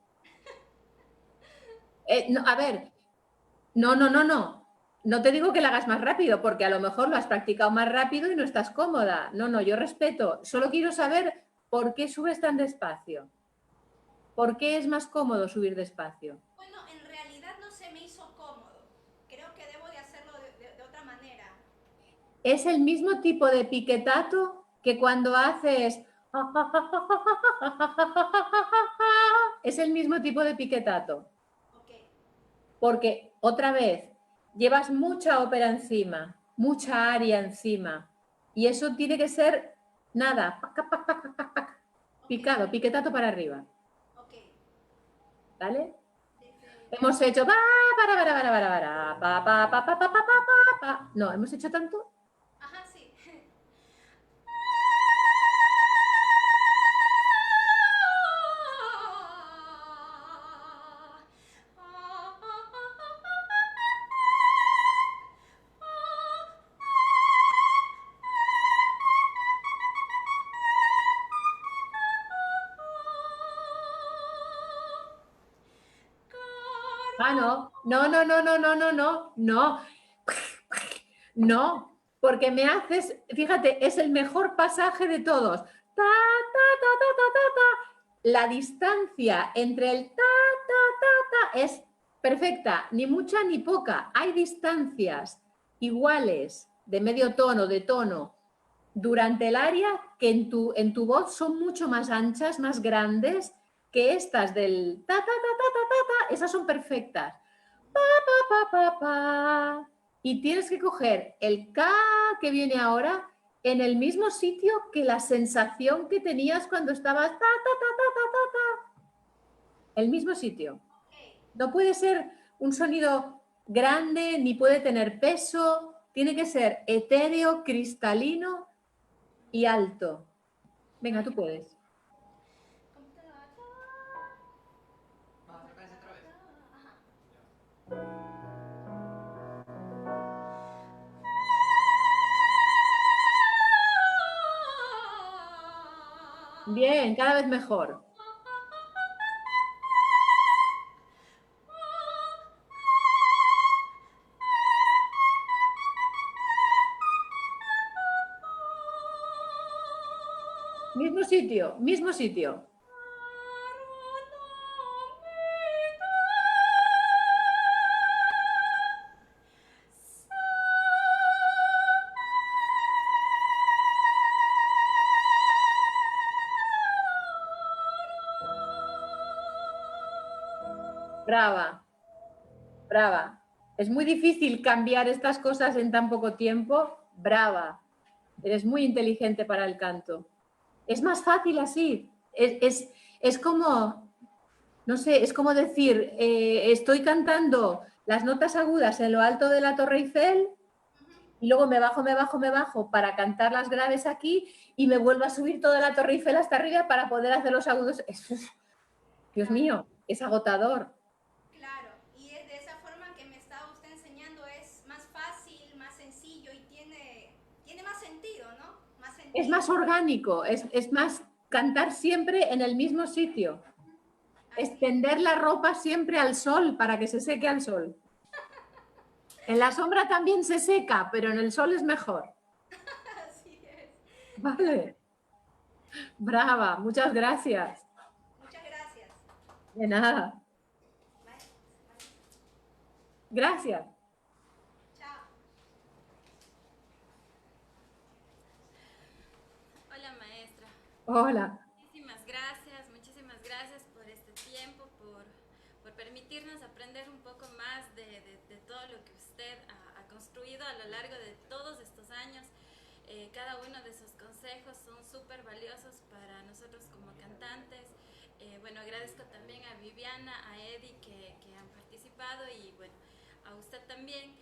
No, a ver, no. No te digo que la hagas más rápido, porque a lo mejor lo has practicado más rápido y no estás cómoda. No, yo respeto. Solo quiero saber por qué subes tan despacio. ¿Por qué es más cómodo subir despacio? Bueno, en realidad no se me hizo cómodo. Creo que debo de hacerlo de otra manera. Es el mismo tipo de piquetato que cuando haces... Es el mismo tipo de piquetato. Okay. Porque, otra vez, llevas mucha ópera encima, mucha aria encima. Y eso tiene que ser, nada, picado, piquetato para arriba. Okay. ¿Vale? Hemos hecho pa. No, hemos hecho tanto. Ajá, sí. Ah, no, no, porque me haces, fíjate, es el mejor pasaje de todos. Ta, ta, ta, ta, ta, ta, ta. La distancia entre el ta, ta, ta, ta es perfecta, ni mucha ni poca. Hay distancias iguales de medio tono, de tono, durante el aria que en tu voz son mucho más anchas, más grandes que estas del ta, ta, ta, ta, ta, ta, ta. Esas son perfectas. Pa, pa, pa, pa, pa. Y tienes que coger el K que viene ahora en el mismo sitio que la sensación que tenías cuando estabas ta, ta, ta, ta, ta, ta, ta. El mismo sitio. No puede ser un sonido grande ni puede tener peso. Tiene que ser etéreo, cristalino y alto. Venga, tú puedes. Bien, cada vez mejor. Mismo sitio, mismo sitio. Brava, brava. Es muy difícil cambiar estas cosas en tan poco tiempo. Brava. Eres muy inteligente para el canto. Es más fácil así. Es como, no sé, es como decir, estoy cantando las notas agudas en lo alto de la Torre Eiffel y luego me bajo para cantar las graves aquí y me vuelvo a subir toda la Torre Eiffel hasta arriba para poder hacer los agudos. Dios mío, es agotador. Claro, y es de esa forma que me estaba usted enseñando, es más fácil, más sencillo y tiene más sentido, ¿no? Más sentido. Es más orgánico, es más cantar siempre en el mismo sitio. Extender la ropa siempre al sol para que se seque al sol. En la sombra también se seca, pero en el sol es mejor. Así es. Vale. Brava, muchas gracias. Muchas gracias. De nada. Gracias. Chao. Hola, maestra. Hola. Muchísimas gracias por este tiempo, por permitirnos aprender un poco más de todo lo que usted ha construido a lo largo de todos estos años. Cada uno de sus consejos son súper valiosos para nosotros como cantantes. Bueno, agradezco también a Viviana, a Eddie que han participado y bueno, a usted también.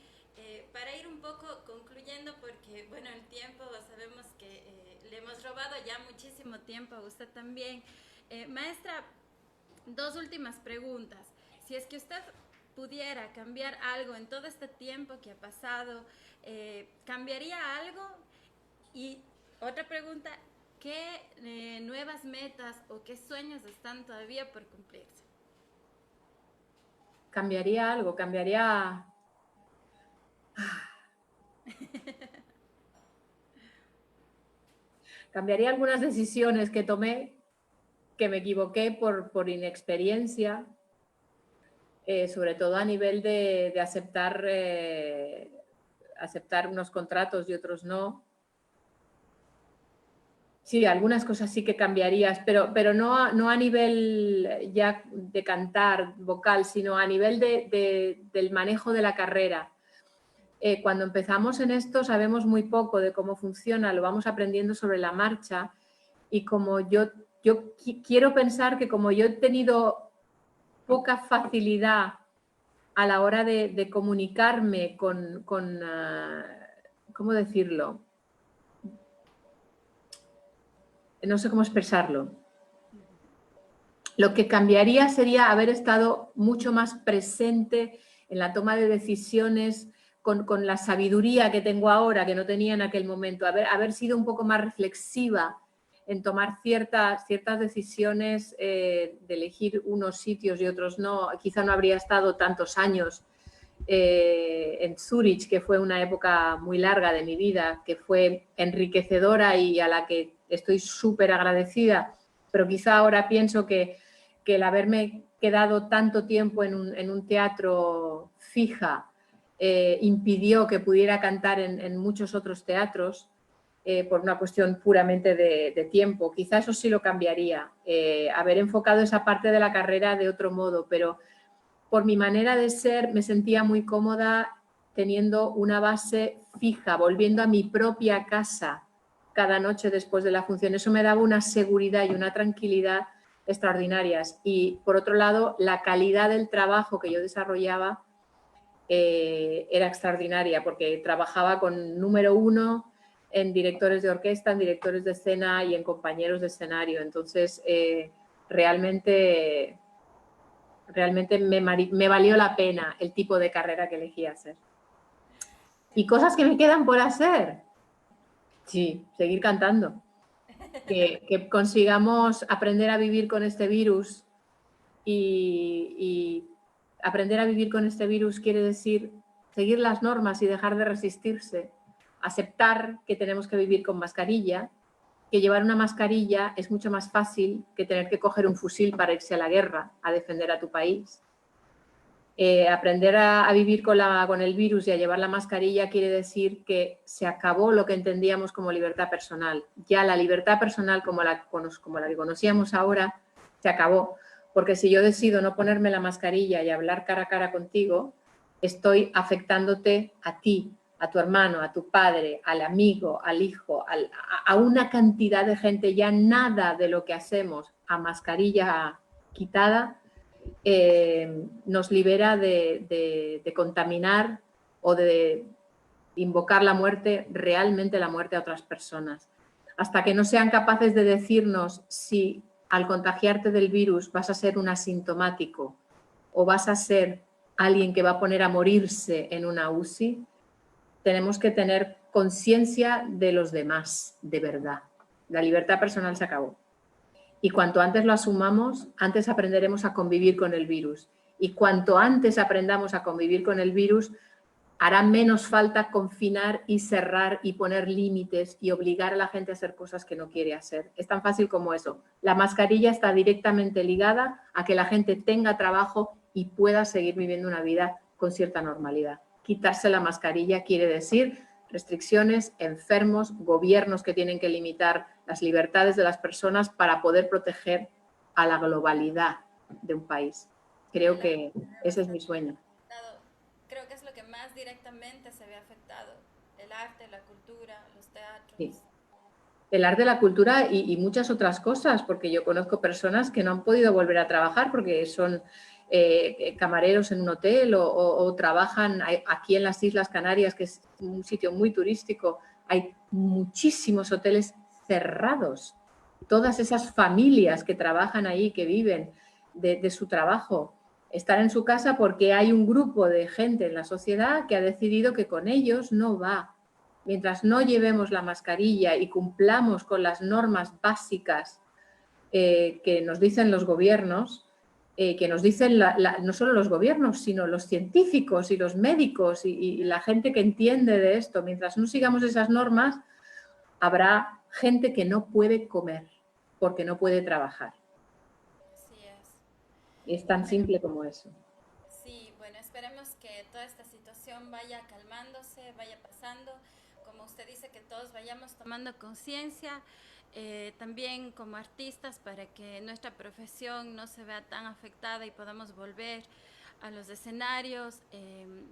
Para ir un poco concluyendo, porque bueno, el tiempo sabemos que le hemos robado ya muchísimo tiempo a usted también. Maestra, dos últimas preguntas. Si es que usted pudiera cambiar algo en todo este tiempo que ha pasado, ¿cambiaría algo? Y otra pregunta, ¿qué nuevas metas o qué sueños están todavía por cumplirse? Cambiaría algo, cambiaría... Cambiaría algunas decisiones que tomé, que me equivoqué por inexperiencia, sobre todo a nivel de aceptar, aceptar unos contratos y otros no. Sí, algunas cosas sí que cambiarías, pero no a nivel ya de cantar vocal, sino a nivel del manejo de la carrera. Cuando empezamos en esto sabemos muy poco de cómo funciona, lo vamos aprendiendo sobre la marcha y como yo quiero pensar que como yo he tenido poca facilidad a la hora de comunicarme con ¿cómo decirlo? No sé cómo expresarlo. Lo que cambiaría sería haber estado mucho más presente en la toma de decisiones con la sabiduría que tengo ahora, que no tenía en aquel momento, haber sido un poco más reflexiva en tomar ciertas decisiones, de elegir unos sitios y otros no. Quizá no habría estado tantos años en Zúrich, que fue una época muy larga de mi vida, que fue enriquecedora y a la que estoy súper agradecida, pero quizá ahora pienso que el haberme quedado tanto tiempo en un teatro fija impidió que pudiera cantar en muchos otros teatros por una cuestión puramente de tiempo. Quizá eso sí lo cambiaría, haber enfocado esa parte de la carrera de otro modo, pero por mi manera de ser me sentía muy cómoda teniendo una base fija, volviendo a mi propia casa cada noche después de la función. Eso me daba una seguridad y una tranquilidad extraordinarias. Y por otro lado, la calidad del trabajo que yo desarrollaba era extraordinaria porque trabajaba con número uno en directores de orquesta, en directores de escena y en compañeros de escenario. Entonces, realmente me valió la pena el tipo de carrera que elegí hacer. ¿Y cosas que me quedan por hacer? Sí, seguir cantando. que consigamos aprender a vivir con este virus y aprender a vivir con este virus quiere decir seguir las normas y dejar de resistirse, aceptar que tenemos que vivir con mascarilla, que llevar una mascarilla es mucho más fácil que tener que coger un fusil para irse a la guerra, a defender a tu país. Aprender a vivir con el virus y a llevar la mascarilla quiere decir que se acabó lo que entendíamos como libertad personal. Ya la libertad personal como la que conocíamos ahora se acabó. Porque si yo decido no ponerme la mascarilla y hablar cara a cara contigo, estoy afectándote a ti, a tu hermano, a tu padre, al amigo, al hijo, a una cantidad de gente. Ya nada de lo que hacemos a mascarilla quitada nos libera de contaminar o de invocar la muerte, realmente la muerte a otras personas. Hasta que no sean capaces de decirnos si al contagiarte del virus vas a ser un asintomático o vas a ser alguien que va a poner a morirse en una UCI, tenemos que tener conciencia de los demás, de verdad. La libertad personal se acabó. Y cuanto antes lo asumamos, antes aprenderemos a convivir con el virus. Y cuanto antes aprendamos a convivir con el virus, hará menos falta confinar y cerrar y poner límites y obligar a la gente a hacer cosas que no quiere hacer. Es tan fácil como eso. La mascarilla está directamente ligada a que la gente tenga trabajo y pueda seguir viviendo una vida con cierta normalidad. Quitarse la mascarilla quiere decir restricciones, enfermos, gobiernos que tienen que limitar las libertades de las personas para poder proteger a la globalidad de un país. Creo que ese es mi sueño. Creo que es lo que más directamente se ve afectado, el arte, la cultura, los teatros. Sí. El arte, la cultura y muchas otras cosas, porque yo conozco personas que no han podido volver a trabajar porque son camareros en un hotel o trabajan aquí en las Islas Canarias, que es un sitio muy turístico. Hay muchísimos hoteles cerrados. Todas esas familias que trabajan ahí, que viven de su trabajo, están en su casa porque hay un grupo de gente en la sociedad que ha decidido que con ellos no va. Mientras no llevemos la mascarilla y cumplamos con las normas básicas que nos dicen los gobiernos, que nos dicen no solo los gobiernos, sino los científicos y los médicos y la gente que entiende de esto, mientras no sigamos esas normas, habrá gente que no puede comer porque no puede trabajar. Así es. Es tan simple como eso. Sí, bueno, esperemos que toda esta situación vaya calmándose, vaya pasando. Como usted dice, que todos vayamos tomando conciencia, también como artistas, para que nuestra profesión no se vea tan afectada y podamos volver a los escenarios.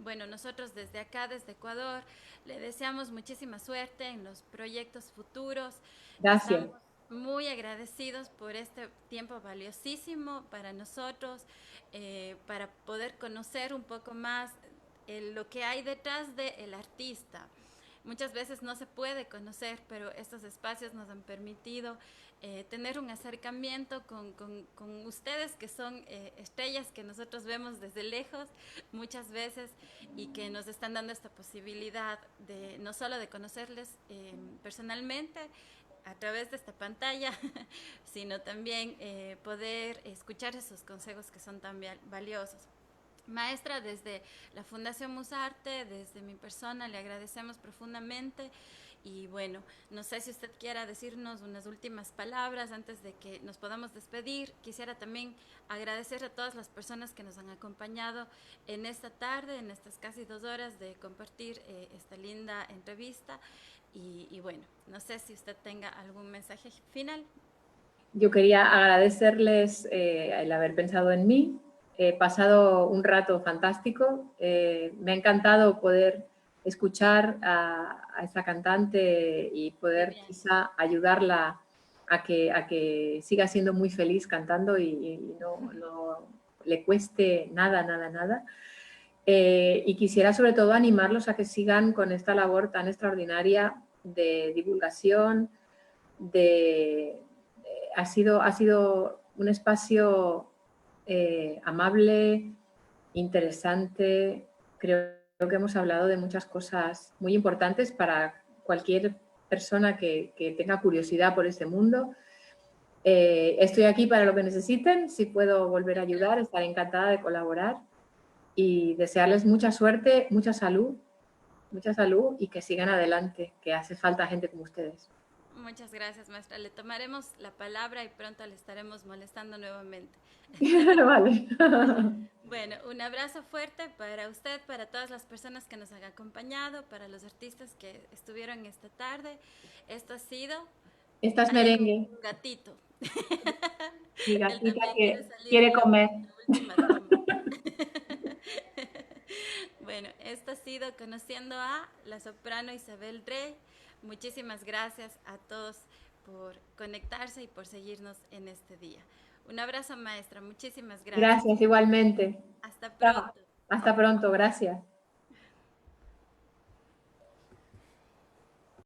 Bueno, nosotros desde acá, desde Ecuador, le deseamos muchísima suerte en los proyectos futuros. Gracias. Estamos muy agradecidos por este tiempo valiosísimo para nosotros, para poder conocer un poco más lo que hay detrás del artista. Muchas veces no se puede conocer, pero estos espacios nos han permitido tener un acercamiento con ustedes, que son estrellas que nosotros vemos desde lejos muchas veces y que nos están dando esta posibilidad de no solo de conocerles personalmente a través de esta pantalla, sino también poder escuchar esos consejos que son tan valiosos. Maestra, desde la Fundación Musarte, desde mi persona, le agradecemos profundamente y bueno, no sé si usted quiera decirnos unas últimas palabras antes de que nos podamos despedir. Quisiera también agradecer a todas las personas que nos han acompañado en esta tarde, en estas casi 2 horas de compartir esta linda entrevista y bueno, no sé si usted tenga algún mensaje final. Yo quería agradecerles el haber pensado en mí. He pasado un rato fantástico. Me ha encantado poder escuchar a esta cantante y poder quizá ayudarla a que siga siendo muy feliz cantando y no le cueste nada, nada, nada. Y quisiera sobre todo animarlos a que sigan con esta labor tan extraordinaria de divulgación, ha sido un espacio amable, interesante. Creo que hemos hablado de muchas cosas muy importantes para cualquier persona que tenga curiosidad por este mundo. Estoy aquí para lo que necesiten. Si puedo volver a ayudar, estaré encantada de colaborar y desearles mucha suerte, mucha salud y que sigan adelante, que hace falta gente como ustedes. Muchas gracias, maestra. Le tomaremos la palabra y pronto le estaremos molestando nuevamente. Vale. Bueno, un abrazo fuerte para usted, para todas las personas que nos han acompañado, para los artistas que estuvieron esta tarde. Esto ha sido... Esta es merengue. Un gatito. Mi gatita que quiere comer. Última toma. Bueno, esto ha sido Conociendo a la soprano Isabel Rey. Muchísimas gracias a todos por conectarse y por seguirnos en este día. Un abrazo, maestra. Muchísimas gracias. Gracias, igualmente. Hasta pronto. Hasta pronto, gracias.